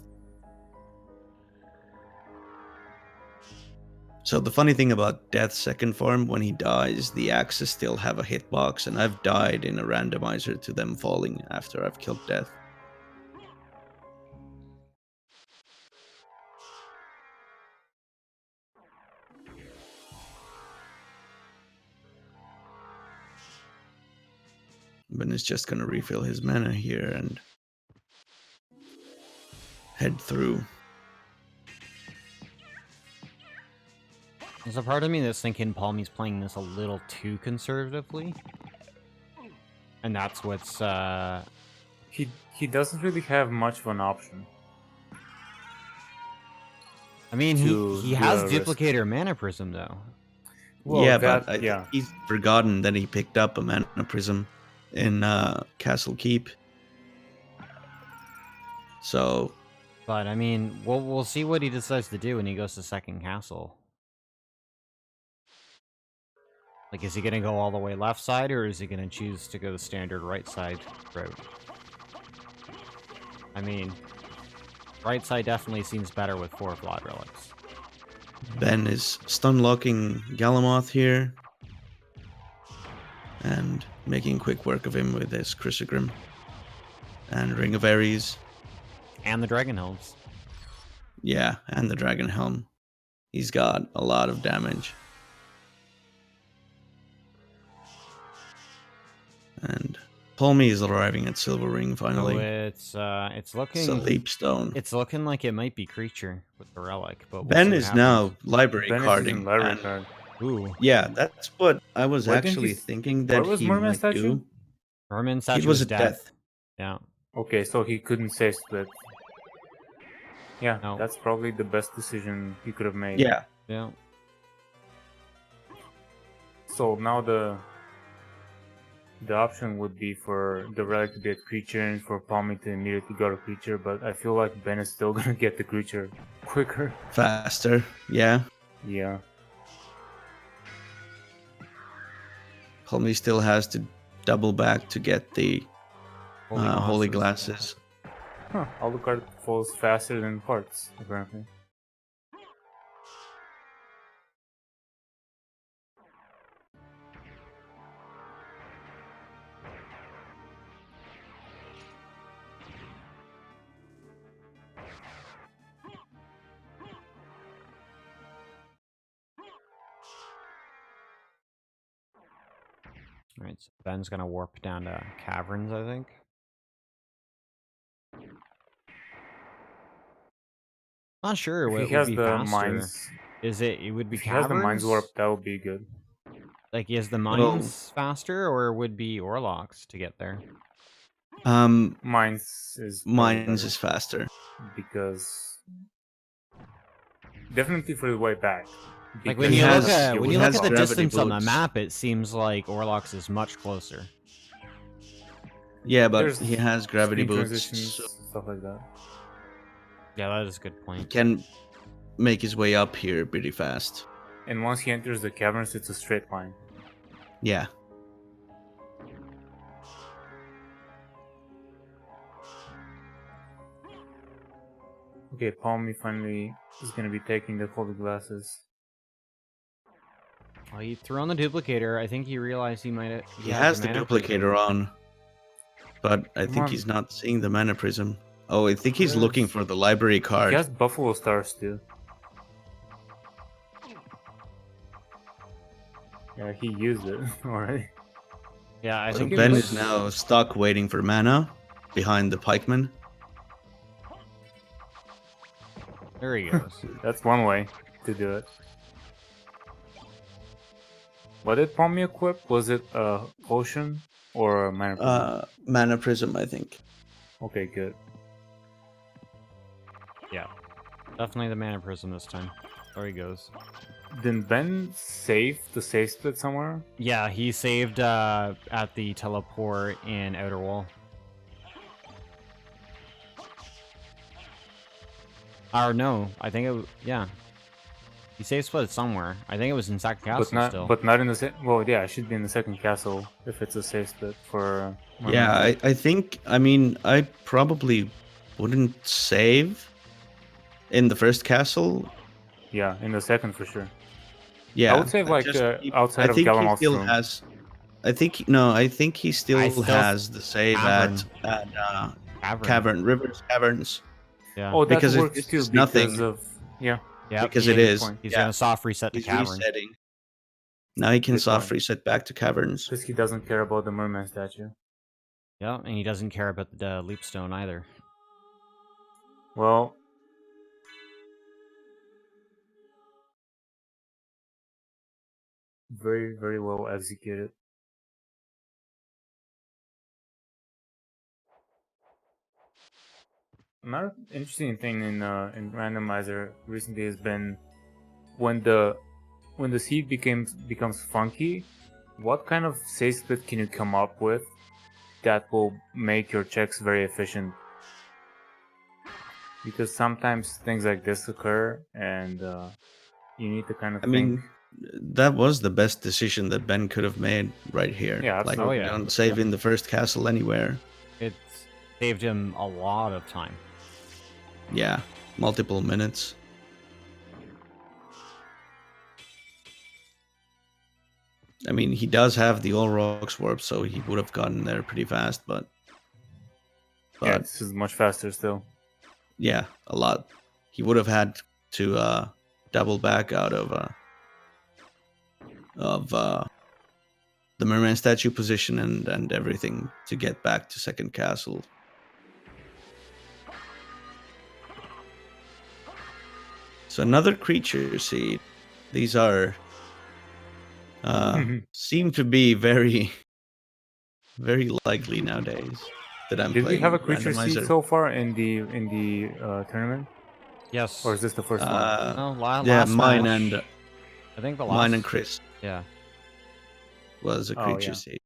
So the funny thing about Death's second form, when he dies, the axes still have a hitbox, and I've died in a randomizer to them falling after I've killed Death. Ben is just gonna refill his mana here and head through. There's a part of me that's thinking Palmy's playing this a little too conservatively. And that's what's, He doesn't really have much of an option. I mean, To he do has a risk. Duplicator Mana Prism, though. Well, yeah, that, but I yeah. think he's forgotten that he picked up a mana prism in Castle Keep. So But, I mean, we'll see what he decides to do when he goes to second castle. Like, is he going to go all the way left side, or is he going to choose to go the standard right side route? I mean, right side definitely seems better with 4 Blood Relics. Ben is stun locking Galamoth here and making quick work of him with his Chrysogrim and Ring of Ares. And the Dragon Helms. Yeah, and the Dragon Helm. He's got a lot of damage. And Palmy is arriving at Silver Ring finally. So it's looking... It's a leap stone. It's looking like it might be creature with the relic, but we'll Ben see what is happens. now library Ben is carding. using library and- card. Ooh. Yeah, that's what I was Why didn't actually he- thinking where that was he Merman might statue? do. Merman statue It was was a dead. death. Yeah. Okay, so he couldn't save split. Yeah, No. that's probably the best decision he could have made. Yeah, Yeah. So now the option would be for the relic to be a creature and for Palmy to immediately go to creature, but I feel like Ben is still gonna get the creature quicker. faster. Yeah. Yeah. Palmy still has to double back to get the holy glasses. Huh, Alucard falls faster than parts, apparently. Alright, so Ben's gonna warp down to caverns, I think. Not sure If what he would has be the faster. mines, Is it would be if he has the mines caverns? warp, that would be good. Like, is the Oh. mines faster, or would be Orlocks to get there? Mines is probably Mines better, is faster. because definitely for the way back. Like when He you has- look at he when you look has at the gravity distance on the boots. map, it seems like Orlocks is much closer. Yeah, but There's he has gravity screen boots, transitions, so stuff like that. Yeah, that is a good he point. can make his way up here pretty fast. And once he enters the caverns, it's a straight line. Yeah. Okay, Palmy finally is gonna be taking the holy glasses. Well, he threw on the duplicator. I think he realized he might. He has the mana duplicator on, but I Come think on. he's not seeing the mana prism. Oh, I think he's Yes. looking for the library card. He has Buffalo Stars too. Yeah, he used it already. Yeah, I So think it Ben was- is now stuck waiting for mana behind the pikeman. There he goes. That's one way to do it. What did Palmy equip? Was it a potion or a mana prism? Mana prism, I think. Okay, good. Yeah, definitely the mana prism this time. There he goes. Did Ben save the save split somewhere? Yeah, he saved at the teleport in Outer Wall. Or no, I think it. Yeah, he saved split somewhere. I think it was in second castle still. But not in the well, yeah, it should be in the second castle if it's a save split for. Yeah, I think. I mean, I probably wouldn't save in the first castle. Yeah, in the second for sure. Yeah, I would say like outside of he Galamal's still room. has. I think no. I think he still has the save Cavern. at Cavern Rivers Caverns. Yeah. Oh, that Because works it's too just because nothing. of Yep, because he- it is. He's Yeah. gonna soft reset the He's cavern. resetting. Now he can Good soft point. reset back to caverns. Because he doesn't care about the merman statue. Yeah, and he doesn't care about the leap stone either. Well, very, very well executed. Another interesting thing in randomizer recently has been when the seed becomes funky. What kind of save split can you come up with that will make your checks very efficient? Because sometimes things like this occur, and you need to kind of I think. mean, that was the best decision that Ben could have made right here. Yeah, like, absolutely. Oh, yeah. don't save in the first castle anywhere. It saved him a lot of time. Yeah, multiple minutes. I mean, he does have the all rocks warp, so he would have gotten there pretty fast, but Yeah, this is much faster still. yeah, a lot. He would have had to double back out of the merman statue position and everything to get back to second castle. So another creature seed. These are seem to be very, very likely nowadays that I'm Did we playing have a creature seed Randomizer. so far in the tournament, Yes. or is this the first one? No, yeah, last mine match, and I think the last. mine and Chris Yeah. was a Oh, creature yeah. seed.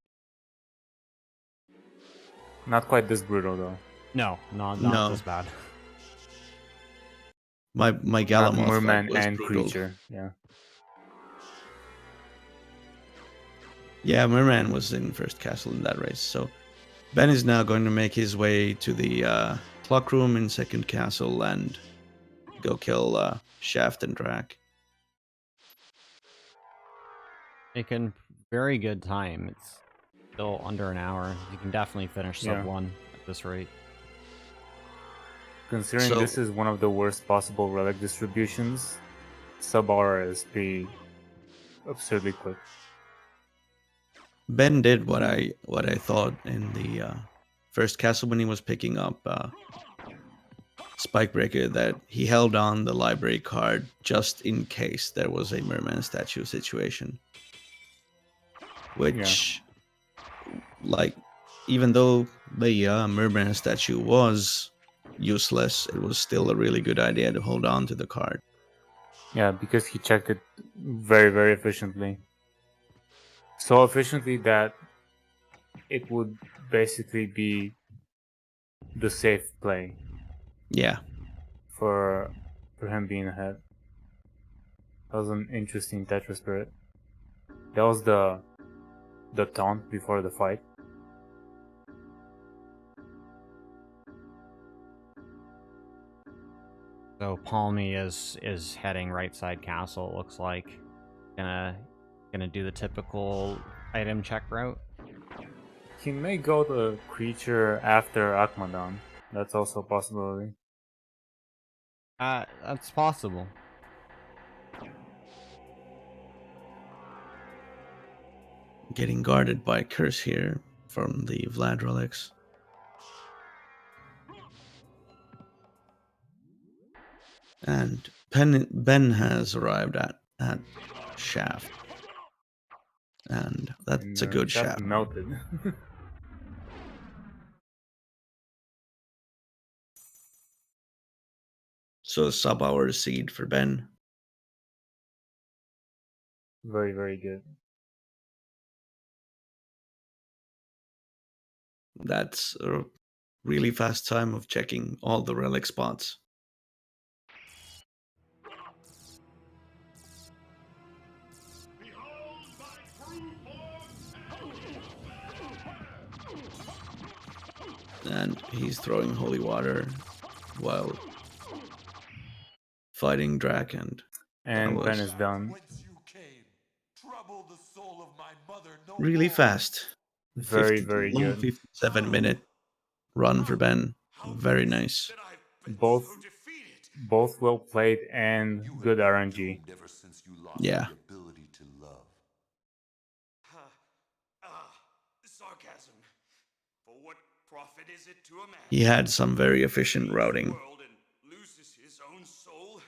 Not quite this brutal though. No, not No. this bad. My Not Galamoth merman was and brutal. creature. Yeah. Yeah, merman was in first castle in that race. So Ben is now going to make his way to the clock room in second castle and go kill Shaft and Drac. Making very good time. It's still under an hour. You can definitely finish Yeah. sub 1 at this rate. Considering So- this is one of the worst possible relic distributions, sub-hour is pretty absurdly quick. Ben did what I thought in the first castle when he was picking up Spikebreaker, that he held on the library card just in case there was a merman statue situation. Which, like, even though the merman statue was useless, it was still a really good idea to hold on to the card. Yeah, because he checked it very, very efficiently. So efficiently that it would basically be the safe play Yeah. for him being ahead. That was an interesting Tetra Spirit. That was the taunt before the fight. So Palmy is heading right side castle, it looks like. Gonna do the typical item check route. He may go to creature after Akmadon. That's also a possibility. That's possible. Getting guarded by Curse here from the Vlad relics. And Ben has arrived at Shaft. And that's a good Shaft. Melted. So sub-hour seed for Ben. Very, very good. That's a really fast time of checking all the relic spots. And he's throwing holy water while fighting Drac, and Ben is done. really fast. Very, very good. 57-minute run for Ben. Very nice. Both well played and good RNG. Yeah. Sarcasm. For what profit is it to a man? He had some very efficient routing. Loses his own soul.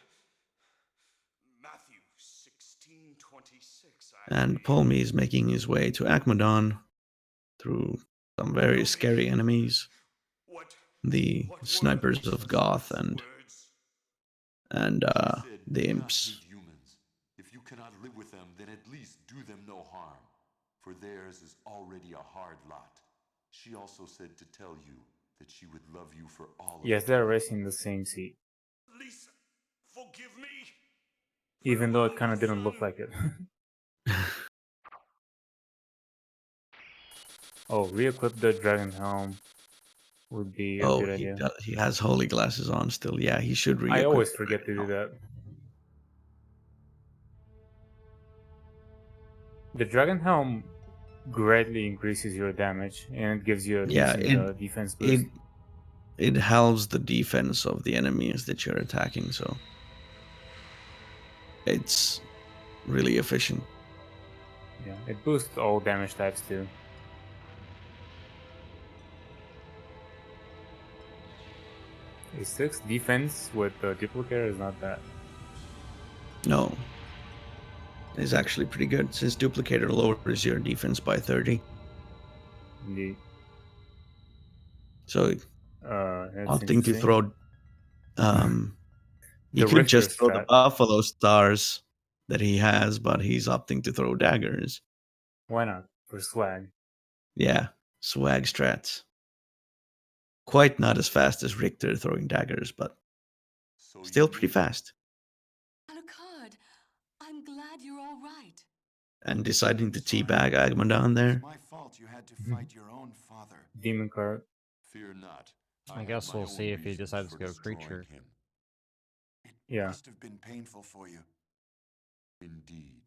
Matthew 16:26. And Palmy is making his way to Akmadon through some very scary enemies. The snipers of Goth and the imps. If you cannot live with them, then at least do them no harm, for theirs is already a hard lot. She also said to tell you that she would love you for all of Yes, they're racing the same seat. Lisa, forgive me. Even though it kind of didn't look like it. Oh, re-equip the Dragon Helm would be a good idea. He has holy glasses on still. Yeah, he should re-equip. I always forget to do that. The Dragon Helm greatly increases your damage and it gives you a decent defense boost. It halves the defense of the enemies that you're attacking, so it's really efficient. Yeah, it boosts all damage types too. A 6 defense with the duplicator is not bad. No. It's actually pretty good, since duplicator lowers your defense by 30. Indeed. So opting to throw he could Richter just throw the strat. buffalo stars that he has, but he's opting to throw daggers. Why not? For swag. Yeah, swag strats. Quite not as fast as Richter throwing daggers, but still pretty fast. Alucard, I'm glad you're all right. And deciding to teabag Agmadon there. fault you had to fight your own father. Demon card. Fear not. I have guess my we'll own see if he reasons decides to for go destroying creature. him. It Yeah. must have been painful for you. Indeed.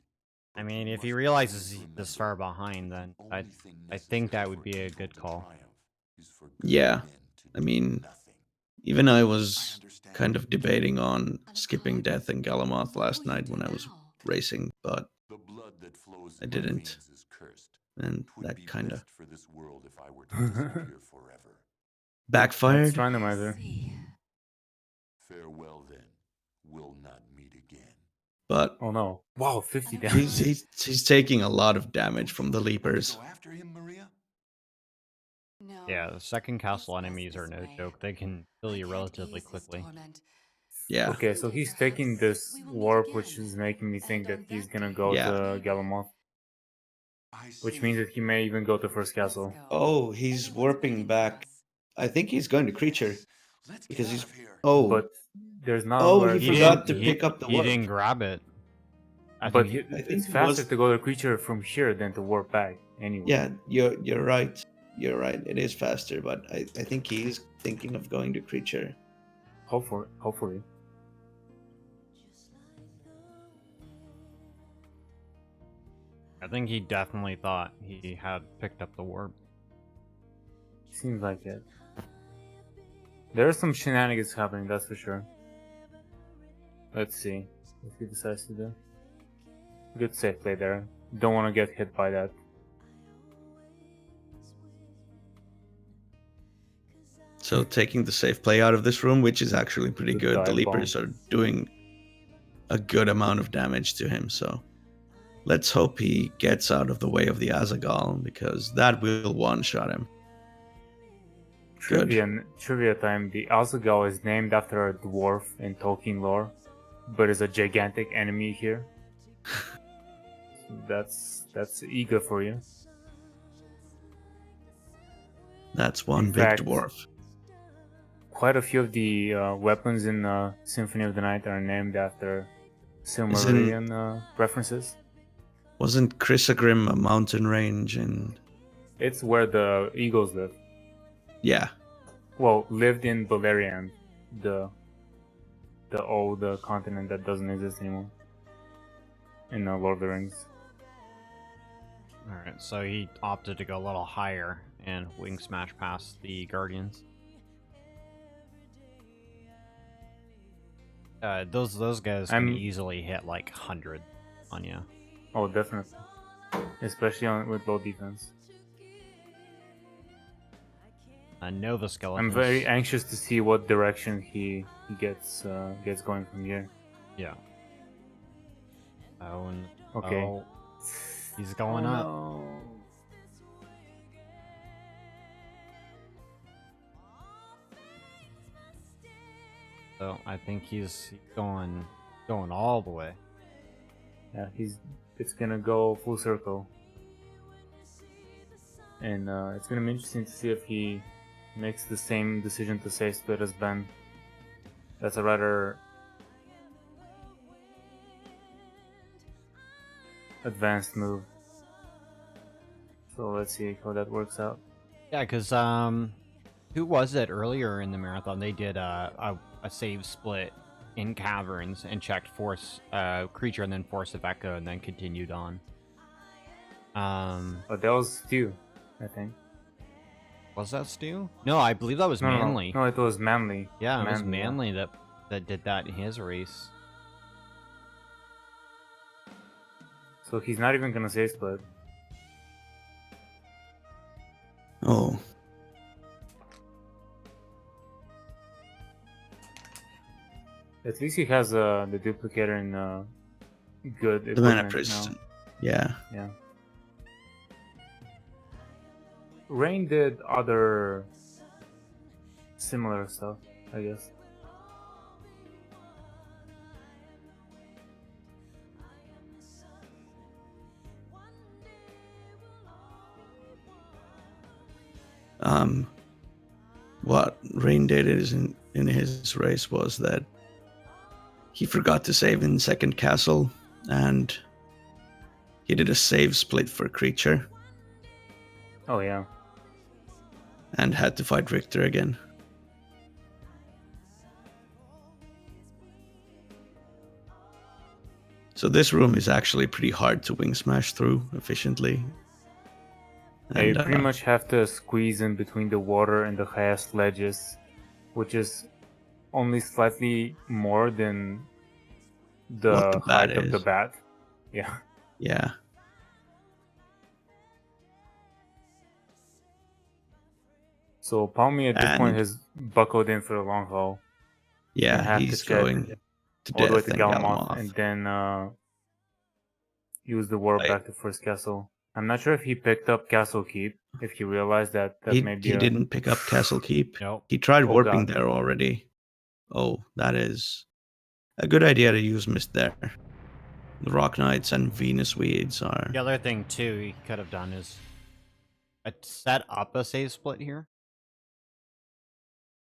I But mean, you if he must realizes always he's this remember far behind, that then the only thing I think that necessary would for be a evil good to call. triumph is for good Yeah, men to I do mean, nothing. even I I was understand. kind of debating on Alucard, skipping Death and Galamoth what last will you night do when I was now? racing, but The blood that flows I in my didn't, veins is cursed. and It would that be kind of best for this world if I were to disappear forever. That's backfired. I Randomizer. see. Farewell then. We'll not meet again. But Oh no. Wow, 50 Alucard. damage. he's taking a lot of damage Don't from you the want to leapers. go after him, Maria? No. Yeah, the second castle It's best enemies are this no way. joke. They can kill I you can't relatively ease his quickly. torment. Yeah, Okay, so Someday, he's taking perhaps, this we will meet warp, which again. is making me think And that on he's that gonna day, go Yeah. to maybe Galamoth, I which see. means that he may even go to first Let's castle. go. Oh, he's Everyone's warping waiting for back. us. I think he's going to creature Yes. Let's get because out he's. of here. Oh, But there's not oh, where he I He can forgot didn't. go to to. pick up the He warp. didn't grab it. I But think I it's think he faster was. to go to creature from here than to warp back anyway. Yeah, you're right. You're right. It is faster, but I think he's thinking of going to creature. Hopefully. I think he definitely thought he had picked up the warp. Seems like it. There are some shenanigans happening, that's for sure. Let's see what he decides to do. Good safe play there. Don't want to get hit by that. So taking the safe play out of this room, which is actually pretty The good. The dive bomb. leapers are doing a good amount of damage to him, so let's hope he gets out of the way of the Azagal, because that will one-shot him. Good. Trivia time. The Azagal is named after a dwarf in Tolkien lore, but is a gigantic enemy here. That's eager for you. That's one In big fact, dwarf. Quite a few of the weapons in Symphony of the Night are named after Isn't Silmarillion references. wasn't Chrysagrim a mountain range? And It's where the eagles live. yeah, Well, lived in Beleriand, the old continent that doesn't exist anymore in Lord of the Rings. Alright, so he opted to go a little higher and wing smash past the Guardians. Those guys can easily hit like 100 on you. Oh, definitely. Especially with low defense. Nova Skeleton. I'm very anxious to see what direction he gets going from here. Yeah. Oh, and Okay. oh, he's going up. No. So I think he's going all the way. Yeah, it's gonna go full circle, and it's gonna be interesting to see if he makes the same decision to say split as Ben. That's a rather advanced move. So let's see how that works out. Yeah, because who was it earlier in the marathon? They did a save split in caverns and checked force creature and then force of echo and then continued on. But that was Stu, I think. Was that Stu? No, I believe that was Manly. No, it was Manly. Yeah, it was Manly, yeah. Manly that did that in his race. So he's not even gonna save split. oh, At least he has the duplicator in good the mana equipment priest. now. Yeah, Yeah. Rain did other similar stuff, I guess. what Rain did is in his race was that he forgot to save in second castle, and he did a save split for creature. Oh yeah. and had to fight Richter again. So this room is actually pretty hard to wing smash through efficiently. Yeah, you And pretty much have to squeeze in between the water and the highest ledges, which is only slightly more than what the the bat height of the is. bat. Yeah. Yeah. So Palmy at this point And has buckled in for the long haul. yeah, have to he's shed going to all the way death to and Galamoth Galamoth. and then use the warp back to first castle. I'm not sure if he picked up Castle Keep, if he realized that may be He didn't pick up Castle Keep. Nope. He tried Oh, warping God. there already. Oh, that is a good idea to use Mist there. The Rock Knights and Venus Weeds are... The other thing, too, he could have done is set up a save split here.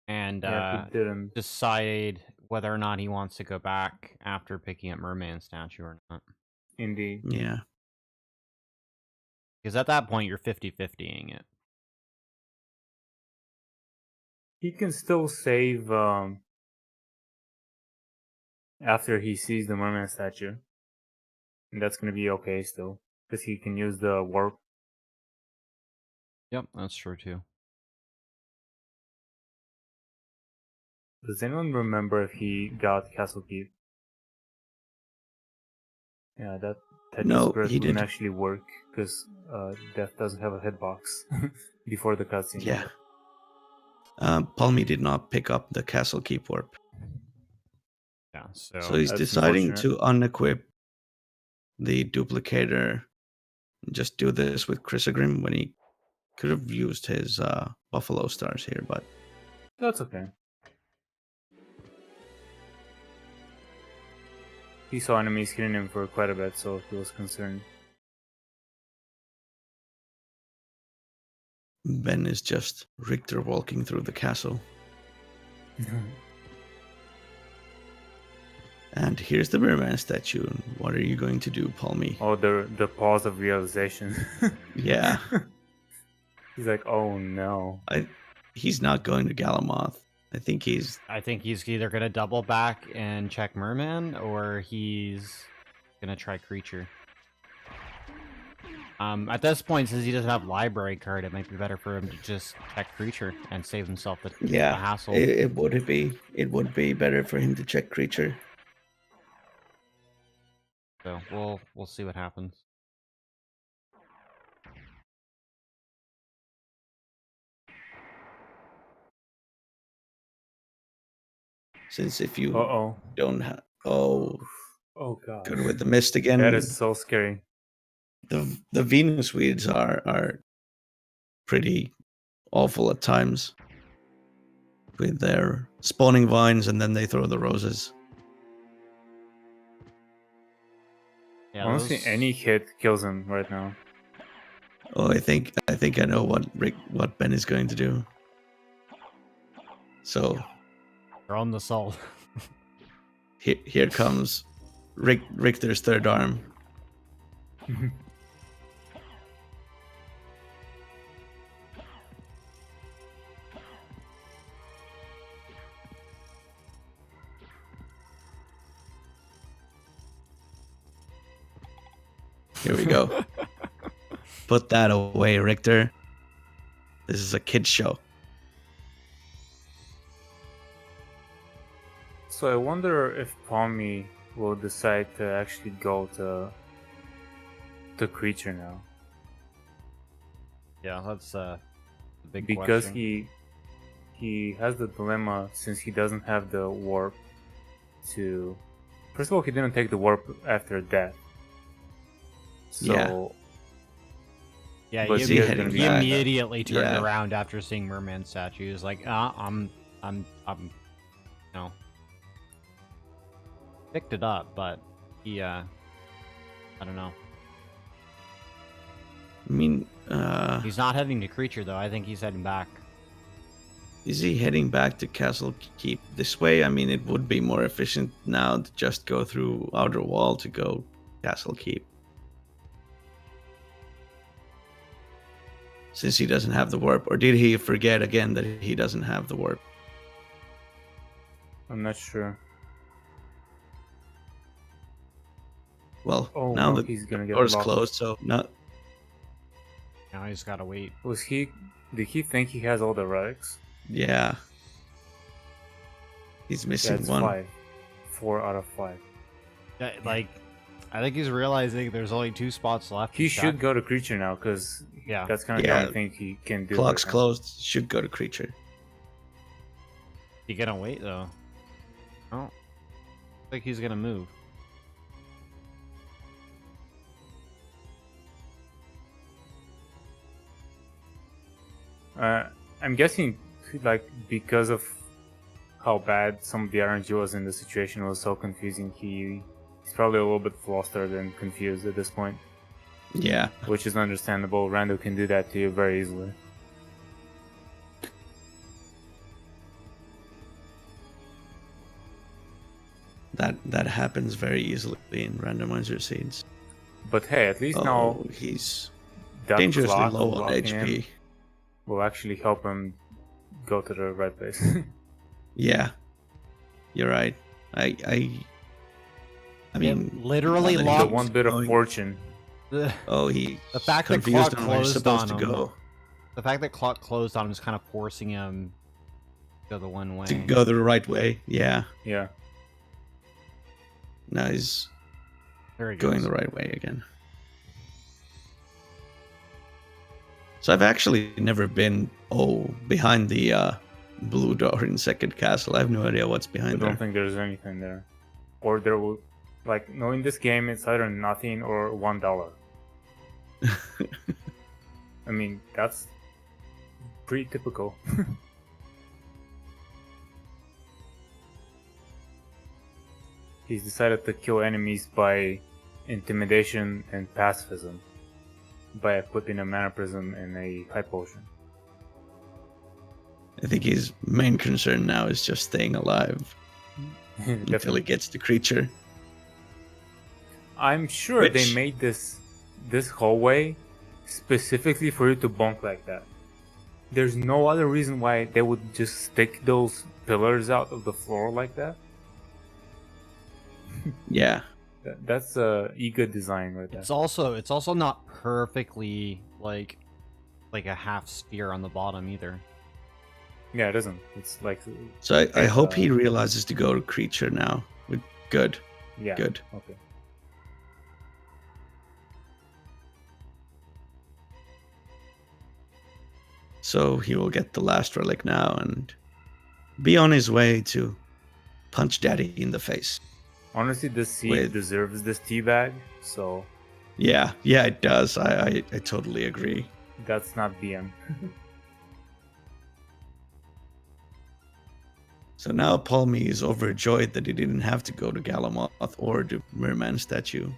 And Yeah, he didn't. decide whether or not he wants to go back after picking up Merman statue or not. Indeed. Yeah. Because at that point, you're 50-50ing it. He can still save after he sees the merman statue. And that's going to be okay still. Because he can use the warp. Yep, that's true, too. Does anyone remember if he got Castle Keep? Yeah, that No, spirit he wouldn't didn't. actually work. Because Death doesn't have a hitbox before the cutscene. Yeah. Palmy did not pick up the Castle Keep warp. Yeah, So he's that's deciding unfortunate. to unequip the duplicator and just do this with Chrysogrim when he could have used his Buffalo Stars here, but... That's okay. He saw enemies hitting him for quite a bit, so he was concerned. Ben is just Richter walking through the castle. And here's the merman statue. What are you going to do, Palmy? Oh, the pause of realization. Yeah. He's like, oh no. He's not going to Galamoth. I think he's either going to double back and check Merman, or he's going to try Creature. At this point, since he doesn't have Library card, it might be better for him to just check Creature and save himself the hassle. It would be better for him to check Creature. So we'll see what happens. Since if you don't have... Oh god. Good with the mist again. That is so scary. The Venus Weeds are pretty awful at times with their spawning vines, and then they throw the roses. Yeah, Honestly, any hit kills him right now. Oh, I think I know what Ben is going to do. So they're on the salt. Here comes Richter's third arm. Here we go. Put that away, Richter. This is a kid's show. So I wonder if Palmy will decide to actually go to the Creature now. Yeah, that's the big because question. he has the dilemma, since he doesn't have the warp to... First of all, he didn't take the warp after death. So... Yeah, but he he immediately turned around after seeing Merman statue. He was like, I'm no. Picked it up, but he, I don't know. I mean, he's not heading to Creature, though. I think he's heading back. Is he heading back to Castle Keep this way? I mean, it would be more efficient now to just go through Outer Wall to go Castle Keep. since he doesn't have the warp, or did he forget again that he doesn't have the warp? I'm not sure. Well, Oh, now no, the he's gonna get door's locked. closed, so not. Now he's gotta wait. Did he think he has all the relics? Yeah. He's Yeah, missing it's one. 5. 4 out of 5. Like, I think he's realizing there's only 2 spots left. He should go to creature now, because Yeah. that's kind of Yeah. the only thing he can do. Clock's right now. closed. Should go to creature. You gonna wait though? I don't think he's gonna move. I'm guessing, like, because of how bad some of the RNG was in the situation, it was so confusing. He's probably a little bit flustered and confused at this point, Yeah. which is understandable. Rando can do that to you very easily. That happens very easily in randomizer scenes. But hey, at least now Oh, he's that dangerously clock low on locking him HP. will actually help him go to the right place. Yeah, you're right. I mean, literally now that The he's locked. one bit of going- fortune. The Oh, he fact that confused clock on where he's closed supposed on to him. go. The fact that clock closed on him is kind of forcing him to go the one way. To go the right way. Yeah. Yeah. Now he's There he going goes. the right way again. So I've actually never been behind the blue door in second castle. I have no idea what's I behind don't there. think there's anything there. Or there will, like, no, in this game it's either nothing or $1. I mean, that's pretty typical. He's decided to kill enemies by intimidation and pacifism, by equipping a mana prism and a high potion. I think his main concern now is just staying alive until he Definitely. gets the creature. I'm sure they Which- made this hallway specifically for you to bonk like that. There's no other reason why they would just stick those pillars out of the floor like that. Yeah. That's ego design right there. It's also not perfectly like a half sphere on the bottom either. Yeah, it isn't. It's like, So I hope he realizes to go to creature now. Good. yeah. Good. Okay. So he will get the last relic now and be on his way to punch Daddy in the face. Honestly, this seed With- deserves this teabag, so Yeah, it does. I totally agree. that's not BM. So now Palmy is overjoyed that he didn't have to go to Galamoth or the Merman statue.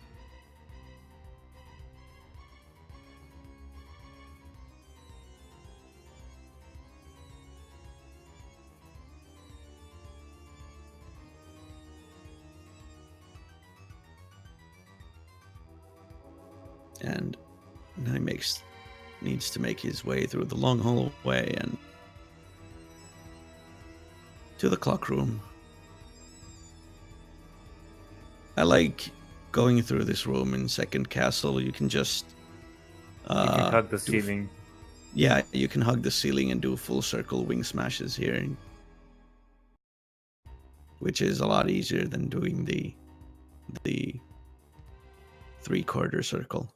And now he needs to make his way through the long hallway and to the clock room. I like going through this room in Second Castle. You can just You can hug the do- ceiling. Yeah, you can hug the ceiling and do full circle wing smashes here, which is a lot easier than doing the 3/4 circle.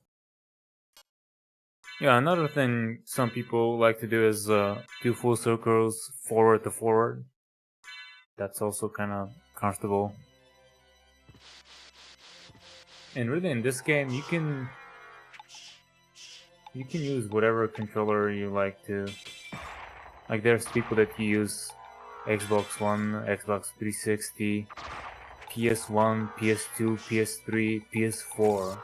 Yeah, another thing some people like to do is do full circles forward to forward. That's also kind of comfortable. And really, in this game, you can use whatever controller you like to. Like, there's people that use Xbox One, Xbox 360, PS1, PS2, PS3, PS4,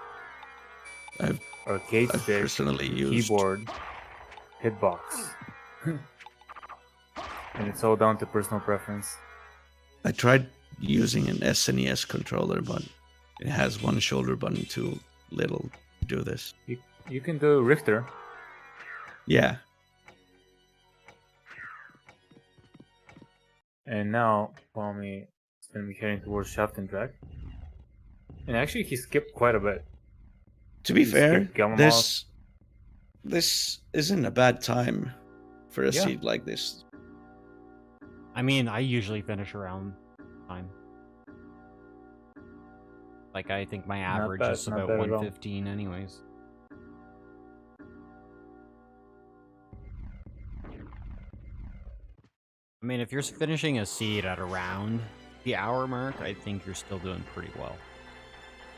I've arcade I've stick, personally used keyboard, hitbox. And it's all down to personal preference. I tried using an SNES controller, but it has one shoulder button too little to do this. You can do Richter. Yeah. And now Palmy is going to be heading towards Shaft and Drag. And actually, he skipped quite a bit. To be He fair, skipped Galamoth. this isn't a bad time for a Yeah. seed like this. I mean, I usually finish around time. Like, I think my average bad, is not about bad at all. 115 anyways. I mean, if you're finishing a seed at around the hour mark, I think you're still doing pretty well.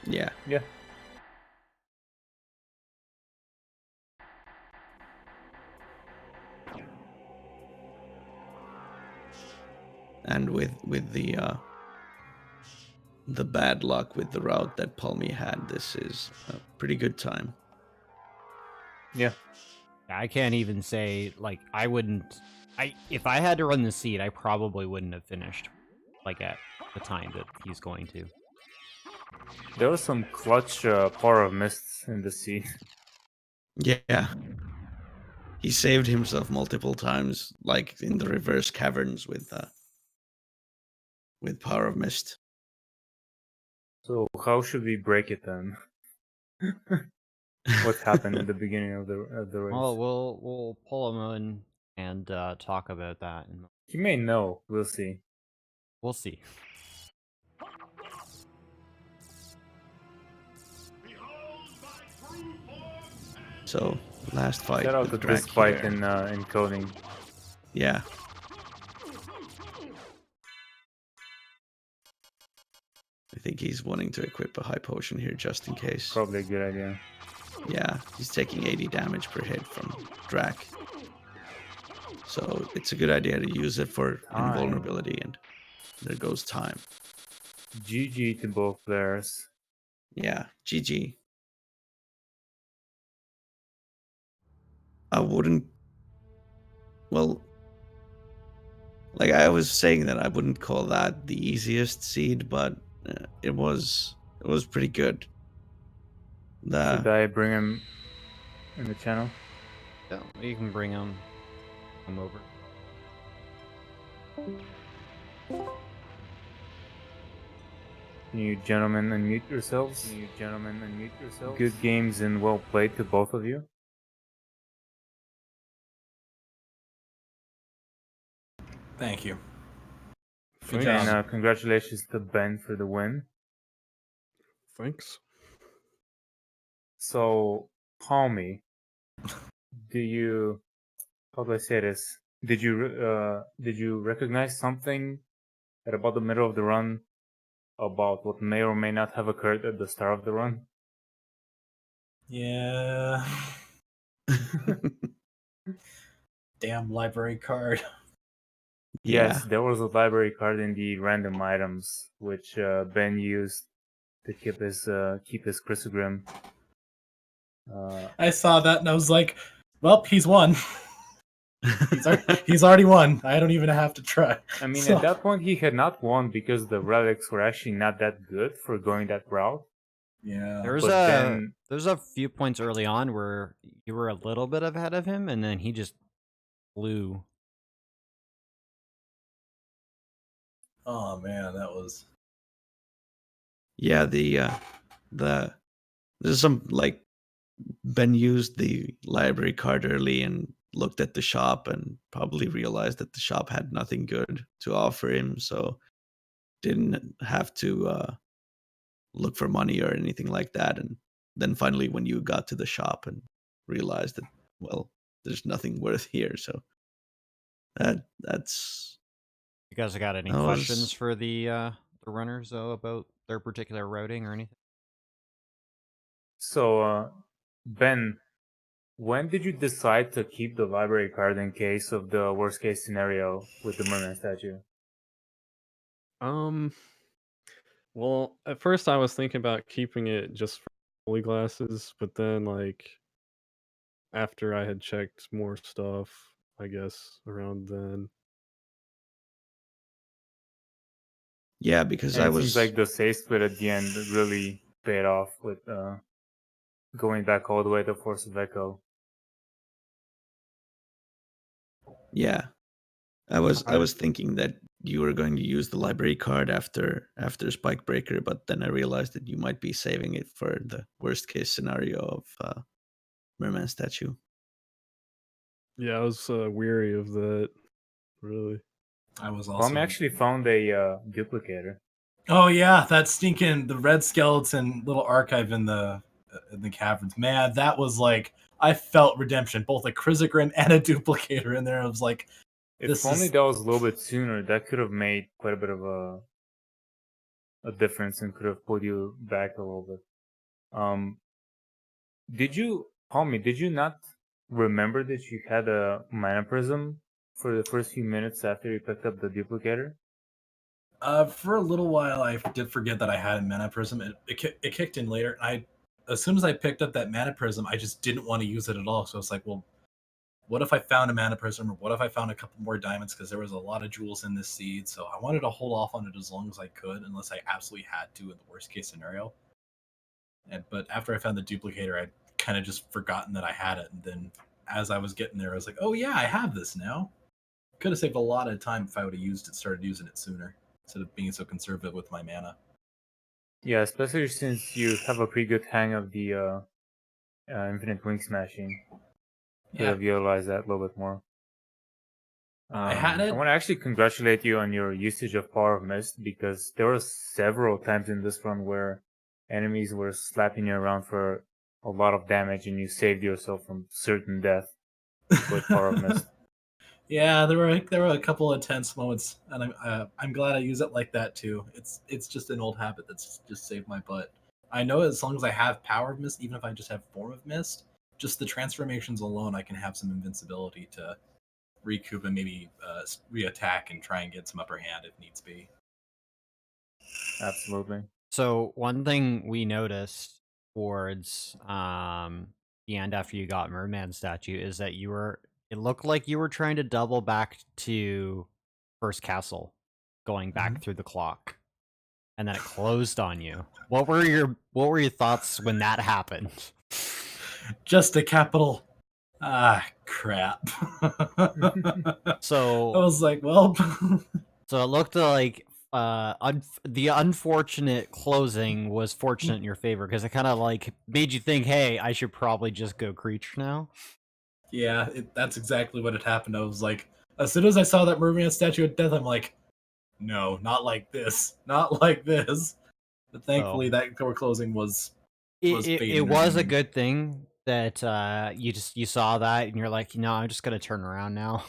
Yeah. Yeah. And with the bad luck with the route that Palmy had, this is a pretty good time. Yeah. I can't even say, like, I wouldn't... if I had to run the seed, I probably wouldn't have finished, like, at the time that he's going to. There was some clutch Power of Mists in the seed. Yeah. He saved himself multiple times, like in the reverse caverns with Power of Mist. So how should we break it then? What happened in the beginning of the race? Well, we'll pull him in and talk about that, and He may know. We'll see. we'll see. So last fight. Shout out with to this Drake fight here. in coding. Yeah. I think he's wanting to equip a high potion here just in case. Probably a good idea. Yeah, he's taking 80 damage per hit from Drak. So it's a good idea to use it for Time. invulnerability, and there goes time. GG to both players. Yeah, GG. I wouldn't... Well, like I was saying that I wouldn't call that the easiest seed, but it was pretty good. Should I bring him in the channel? Yeah, you can bring him over. Can you gentlemen unmute yourselves? Good games and well played to both of you. Thank you. Good And job. congratulations to Ben for the win. Thanks. So, Palmy, how do I say this? Did you recognize something at about the middle of the run about what may or may not have occurred at the start of the run? Yeah. Damn library card. Yes, Yeah. there was a library card in the random items, which Ben used to keep his Chrysogrim. I saw that and I was like, well, he's won. He's already won. I don't even have to try. I mean, So- at that point, he had not won because the relics were actually not that good for going that route. Yeah. There's a few points early on where you were a little bit ahead of him, and then he just flew. Oh man, that was. Yeah, there's some, like, Ben used the library card early and looked at the shop and probably realized that the shop had nothing good to offer him, so didn't have to look for money or anything like that. And then finally, when you got to the shop and realized that, well, there's nothing worth here, so that's... You guys got any That questions was- for the runners though about their particular routing or anything? So, Ben, when did you decide to keep the library card in case of the worst case scenario with the merman statue? Well, at first I was thinking about keeping it just for holy glasses, but then, like, after I had checked more stuff, I guess around then. Yeah, because And I it was... seems like the save split at the end really paid off with going back all the way to Force of Echo. Yeah, I was thinking that you were going to use the library card after Spike Breaker, but then I realized that you might be saving it for the worst case scenario of Merman statue. Yeah, I was weary of that. Really. I was Palmy also. actually found a duplicator. Oh yeah, that stinking the red skeleton little archive in the caverns. Man, that was like I felt redemption, both a Krizigrin and a duplicator in there. I was like, If this only is that was a little bit sooner, that could have made quite a bit of a difference and could have pulled you back a little bit. Palmy, did you not remember that you had a mana prism for the first few minutes after you picked up the duplicator? for a little while I did forget that I had a mana prism. It kicked in later. As soon as I picked up that mana prism, I just didn't want to use it at all. So it's like, well, what if I found a mana prism, or what if I found a couple more diamonds? Because there was a lot of jewels in this seed, so I wanted to hold off on it as long as I could, unless I absolutely had to in the worst case scenario. But after I found the duplicator, I'd kind of just forgotten that I had it, and then as I was getting there, I was like, oh yeah, I have this now. Could have saved a lot of time if I would have started using it sooner, instead of being so conservative with my mana. Yeah, especially since you have a pretty good hang of the infinite wing smashing. Could Yeah, have utilized that a little bit more. I had it. I want to actually congratulate you on your usage of Power of Mist, because there were several times in this run where enemies were slapping you around for a lot of damage and you saved yourself from certain death with Power of Mist. Yeah, there were a couple of tense moments, and I'm glad I use it like that too. It's just an old habit that's just saved my butt. I know as long as I have Power of Mist, even if I just have Form of Mist, just the transformations alone, I can have some invincibility to recoup and maybe reattack and try and get some upper hand if needs be. Absolutely. So one thing we noticed towards the end after you got Merman statue is that it looked like you were trying to double back to first castle, going back through the clock, and then it closed on you. What were your thoughts when that happened? Just a capital. Crap. So I was like, well. So it looked like the unfortunate closing was fortunate in your favor, because it kind of like made you think, hey, I should probably just go creature now. Yeah, that's exactly what had happened. I was like, as soon as I saw that Merman statue of death, I'm like, no, not like this, not like this. But thankfully, that door closing was It was a good thing that you saw that and you're like, I'm just gonna turn around now.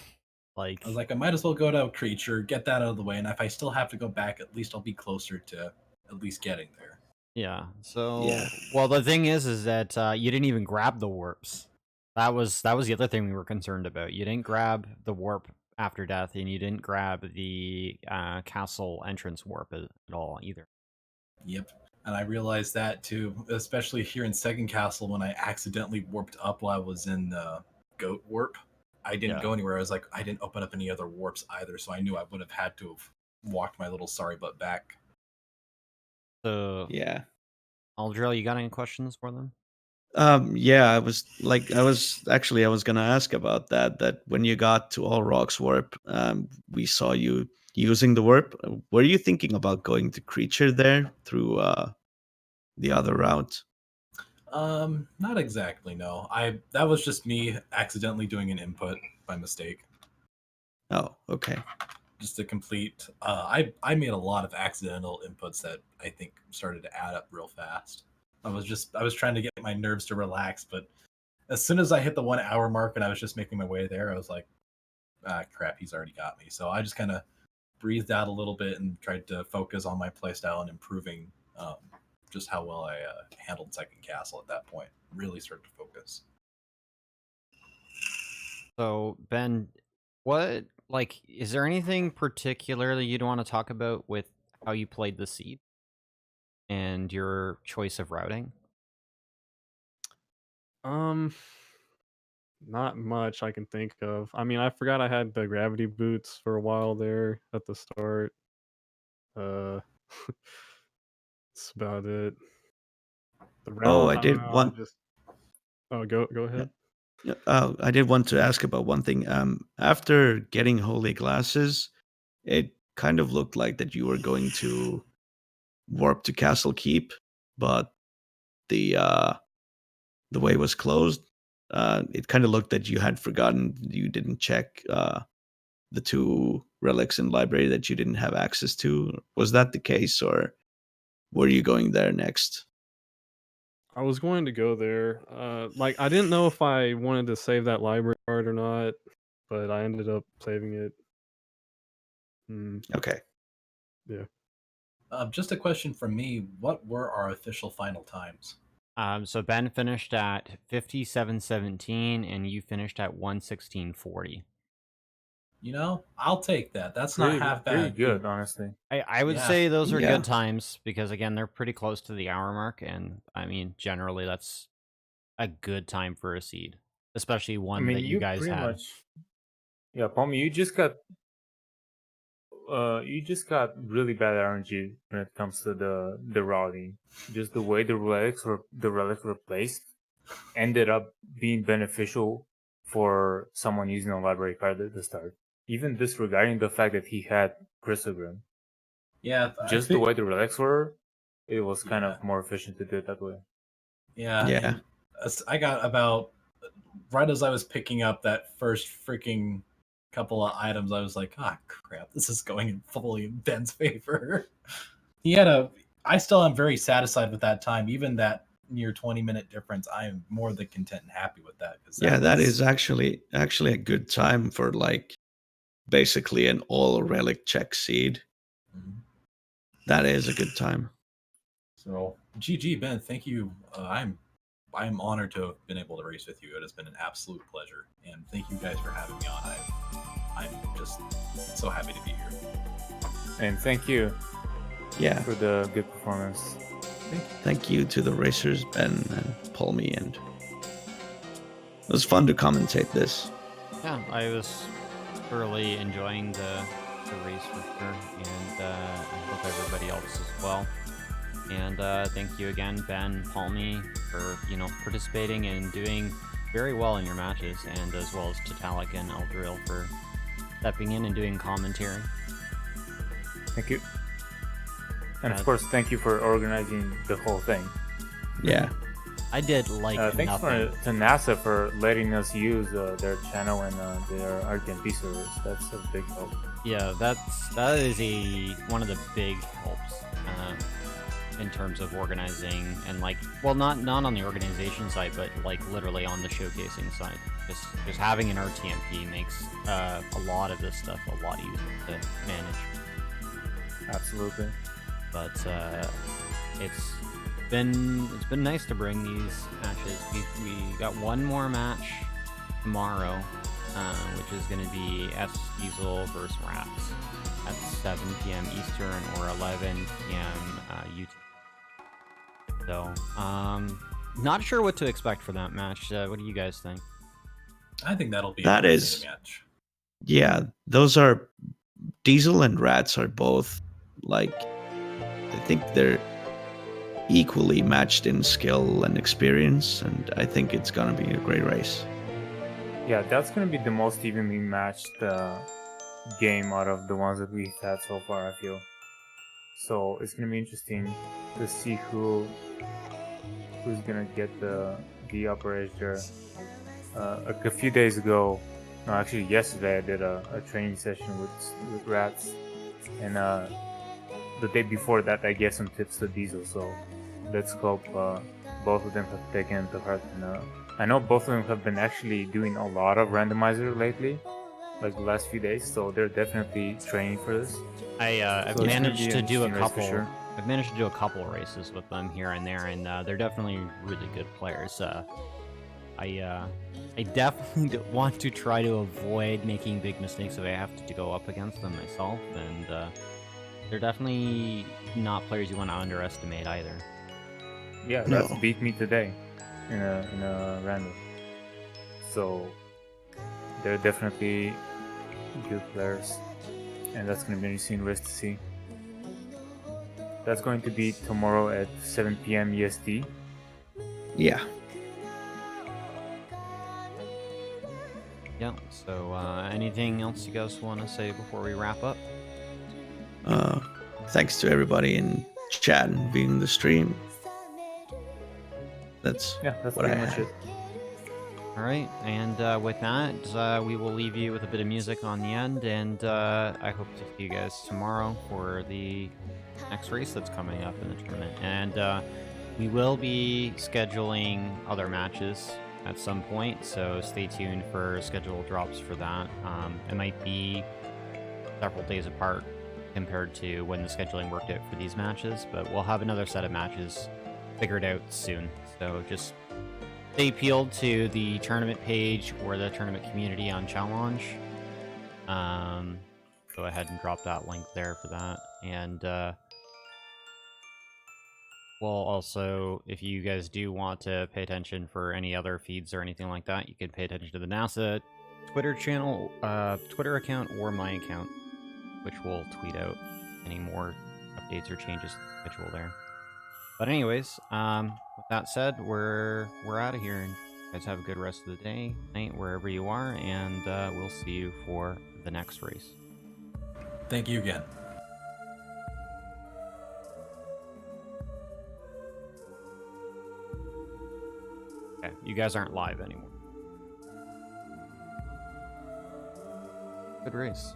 Like, I was like, I might as well go to creature, get that out of the way, and if I still have to go back, at least I'll be closer to at least getting there. yeah. So Yeah. well, the thing is that you didn't even grab the warps. That was the other thing we were concerned about. You didn't grab the warp after death, and you didn't grab the castle entrance warp at all either. Yep. And I realized that too, especially here in Second Castle when I accidentally warped up while I was in the goat warp. I didn't go anywhere. I was like, I didn't open up any other warps either, so I knew I would have had to have walked my little sorry butt back. So Yeah. Aldril, you got any questions for them? Yeah, I was gonna ask about that. That when you got to All Rocks Warp, we saw you using the warp. Were you thinking about going to creature there through the other route? Not exactly, no. That was just me accidentally doing an input by mistake. Oh, okay. Just to complete I made a lot of accidental inputs that I think started to add up real fast. I was trying to get my nerves to relax, but as soon as I hit the 1 hour mark and I was just making my way there, I was like, crap, he's already got me. So I just kind of breathed out a little bit and tried to focus on my playstyle and improving just how well I handled Second Castle at that point. Really started to focus. So Ben, is there anything particularly you'd want to talk about with how you played the seed and your choice of routing? Not much I can think of. I mean, I forgot I had the gravity boots for a while there at the start. That's about it. The Oh, route, I I don't did know. one. Oh, go ahead. I did want to ask about one thing. After getting holy glasses, it kind of looked like that you were going to warp to Castle Keep, but the way was closed. It kind of looked that you had forgotten. You didn't check the 2 relics in library that you didn't have access to. Was that the case, or were you going there next? I was going to go there. Like I didn't know if I wanted to save that library card or not, but I ended up saving it. Okay. Yeah. Just a question from me. What were our official final times? So Ben finished at 57:17, and you finished at 1:16:40. You know, I'll take that. That's not Pretty, half pretty bad. good, honestly. I would Yeah. say those are Yeah. good times because again they're pretty close to the hour mark, and I mean generally that's a good time for a seed, especially I one mean, that you you guys pretty had. much, yeah, Palmy, you just got really bad RNG when it comes to the routing. Just the way the relics were placed ended up being beneficial for someone using a library card at the start, even disregarding the fact that he had Crystal Grim. Yeah. Just the way the relics were, it was kind Yeah. of more efficient to do it that way. Yeah. Yeah. And I got about right as I was picking up that first freaking couple of items, I was like, ah, crap, this is going in fully in Ben's favor. I still am very satisfied with that time. Even that near 20-minute difference, I am more than content and happy with that. Yeah, that is actually a good time for like basically an all relic check seed. Mhm. That is a good time. So, GG, Ben, thank you. I'm honored to have been able to race with you. It has been an absolute pleasure, and thank you guys for having me on. I'm just so happy to be here. And thank you Yeah. for the good performance. Thank you to the racers, Ben and Palmy, and it was fun to commentate this. Yeah, I was thoroughly enjoying the race for sure, and I hope everybody else as well. And thank you again, Ben, Palmy, for participating and doing very well in your matches, and as well as Tatalik and Eldril for stepping in and doing commentary. Thank you. And of course, thank you for organizing the whole thing. Yeah. I did like thanks nothing. to NASA for letting us use their channel and their RTMP servers. That's a big help. Yeah, that is one of the big helps in terms of organizing and not on the organization side, but like literally on the showcasing side. Just having an RTMP makes a lot of this stuff a lot easier to manage. Absolutely. But it's been nice to bring these matches. We got one more match tomorrow, which is going to be S Diesel versus Rats at 7 p.m. Eastern or 11 p.m. UT. So, not sure what to expect for that match. What do you guys think? I think that'll be That a is- match. Yeah, those are Diesel and Rats are both like I think they're equally matched in skill and experience, and I think it's gonna be a great race. Yeah, that's gonna be the most evenly matched game out of the ones that we've had so far, I feel. So it's gonna be interesting to see who's gonna get the upper edge there. A few days ago, no, actually yesterday, I did a training session with Rats, and the day before that, I gave some tips to Diesel. So let's hope both of them have taken it to heart. And I know both of them have been actually doing a lot of randomizer lately, like the last few days. So they're definitely training for this. I've So it's gonna managed be to an do a interesting race for couple. sure. I've managed to do a couple of races with them here and there, and they're definitely really good players. I definitely want to try to avoid making big mistakes if I have to go up against them myself, and they're definitely not players you want to underestimate either. Yeah, No. Rats beat me today in a random. So they're definitely good players, and that's going to be an interesting race to see. That's going to be tomorrow at 7 p.m. EST. Yeah. Yeah. So, anything else you guys want to say before we wrap up? Thanks to everybody in chat and viewing the stream. That's That's what I pretty much had. it. All right, and with that, we will leave you with a bit of music on the end, and I hope to see you guys tomorrow for the next race that's coming up in the tournament. And we will be scheduling other matches at some point, so stay tuned for scheduled drops for that. It might be several days apart compared to when the scheduling worked out for these matches, but we'll have another set of matches figured out soon. So just stay peeled to the tournament page or the tournament community on Challenge. Go ahead and drop that link there for that. And we'll also, if you guys do want to pay attention for any other feeds or anything like that, you can pay attention to the NASA Twitter channel, Twitter account, or my account, which will tweet out any more updates or changes to the schedule there. But anyways, with that said, we're out of here, and you guys have a good rest of the day, night, wherever you are, and we'll see you for the next race. Thank you again. Okay, you guys aren't live anymore. Good race.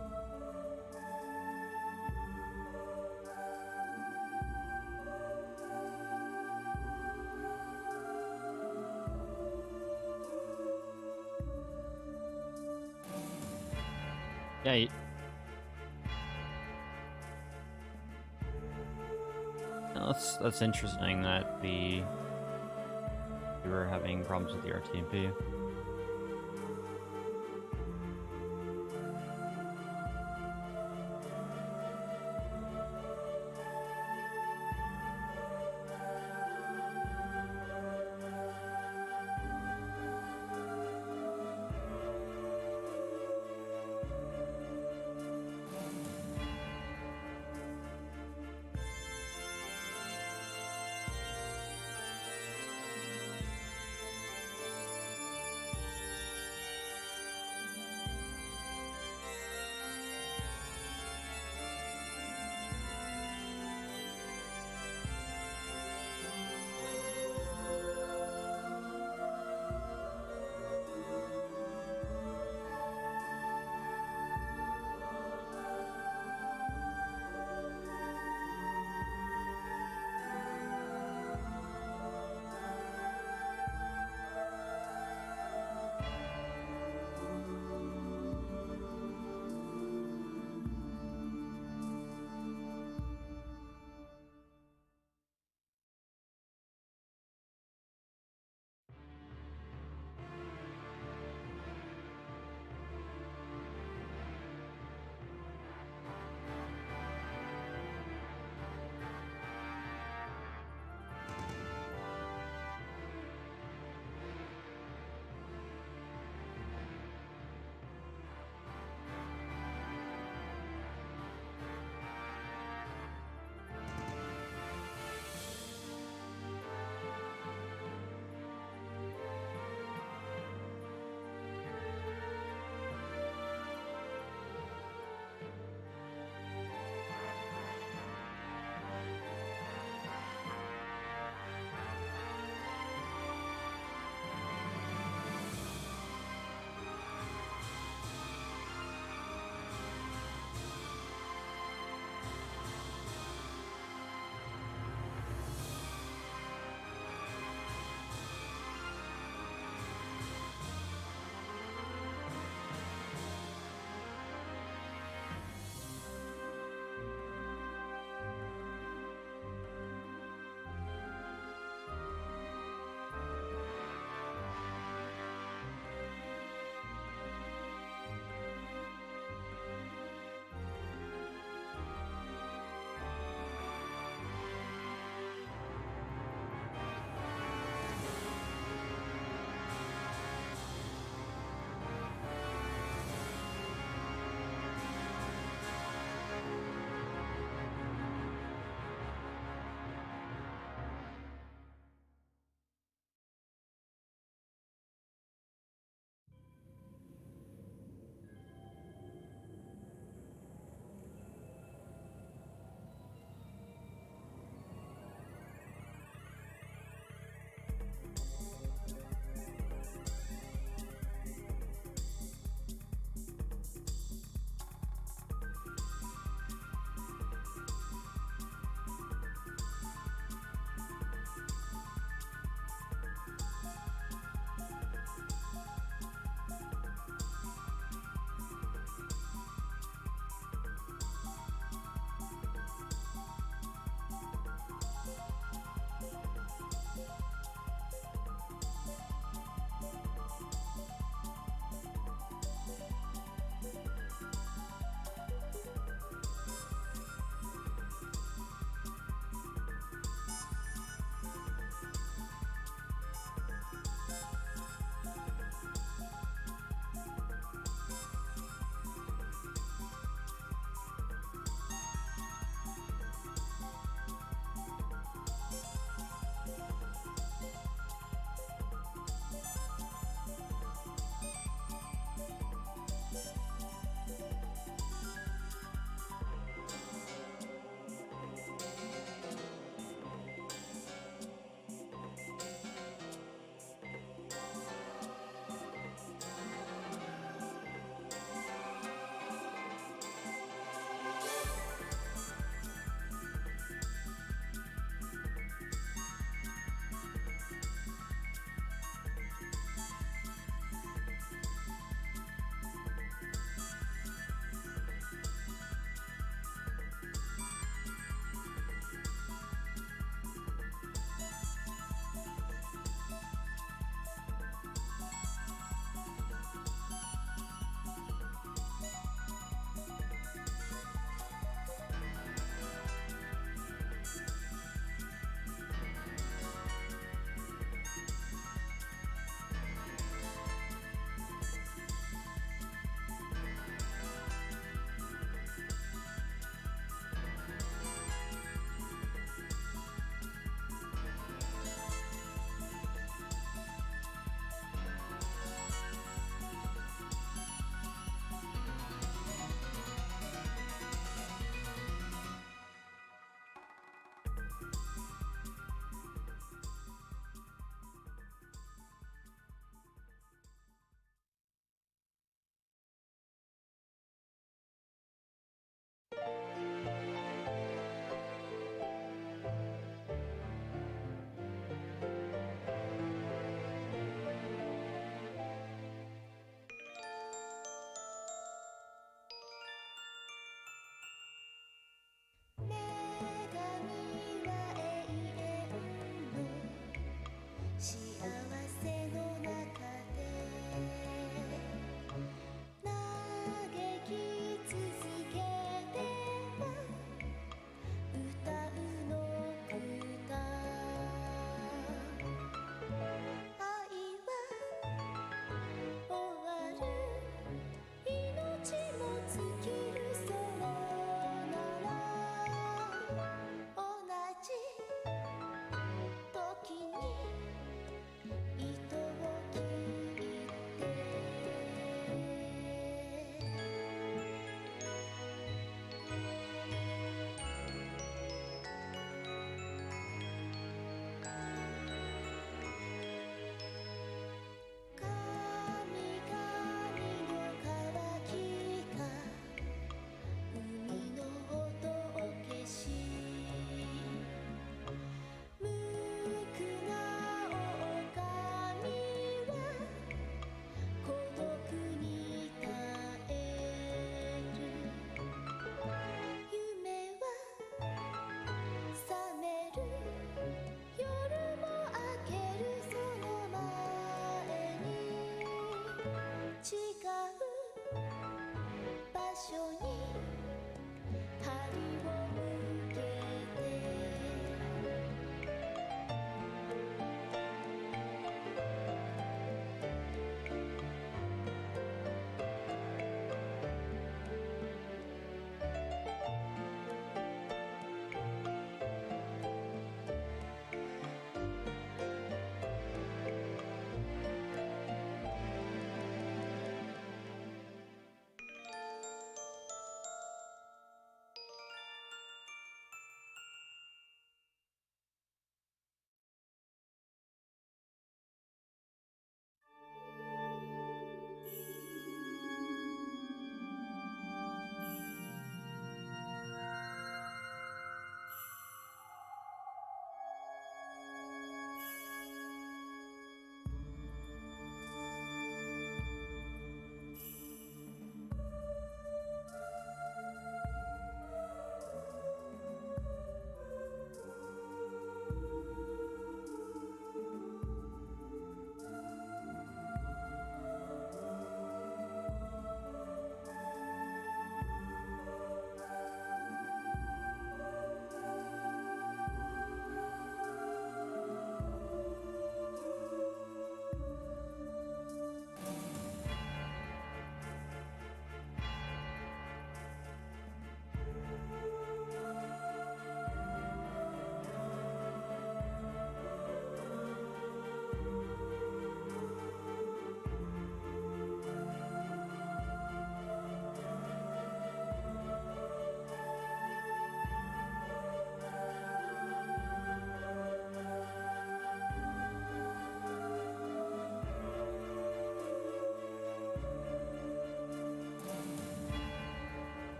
Yeah. That's interesting that you were having problems with the RTMP.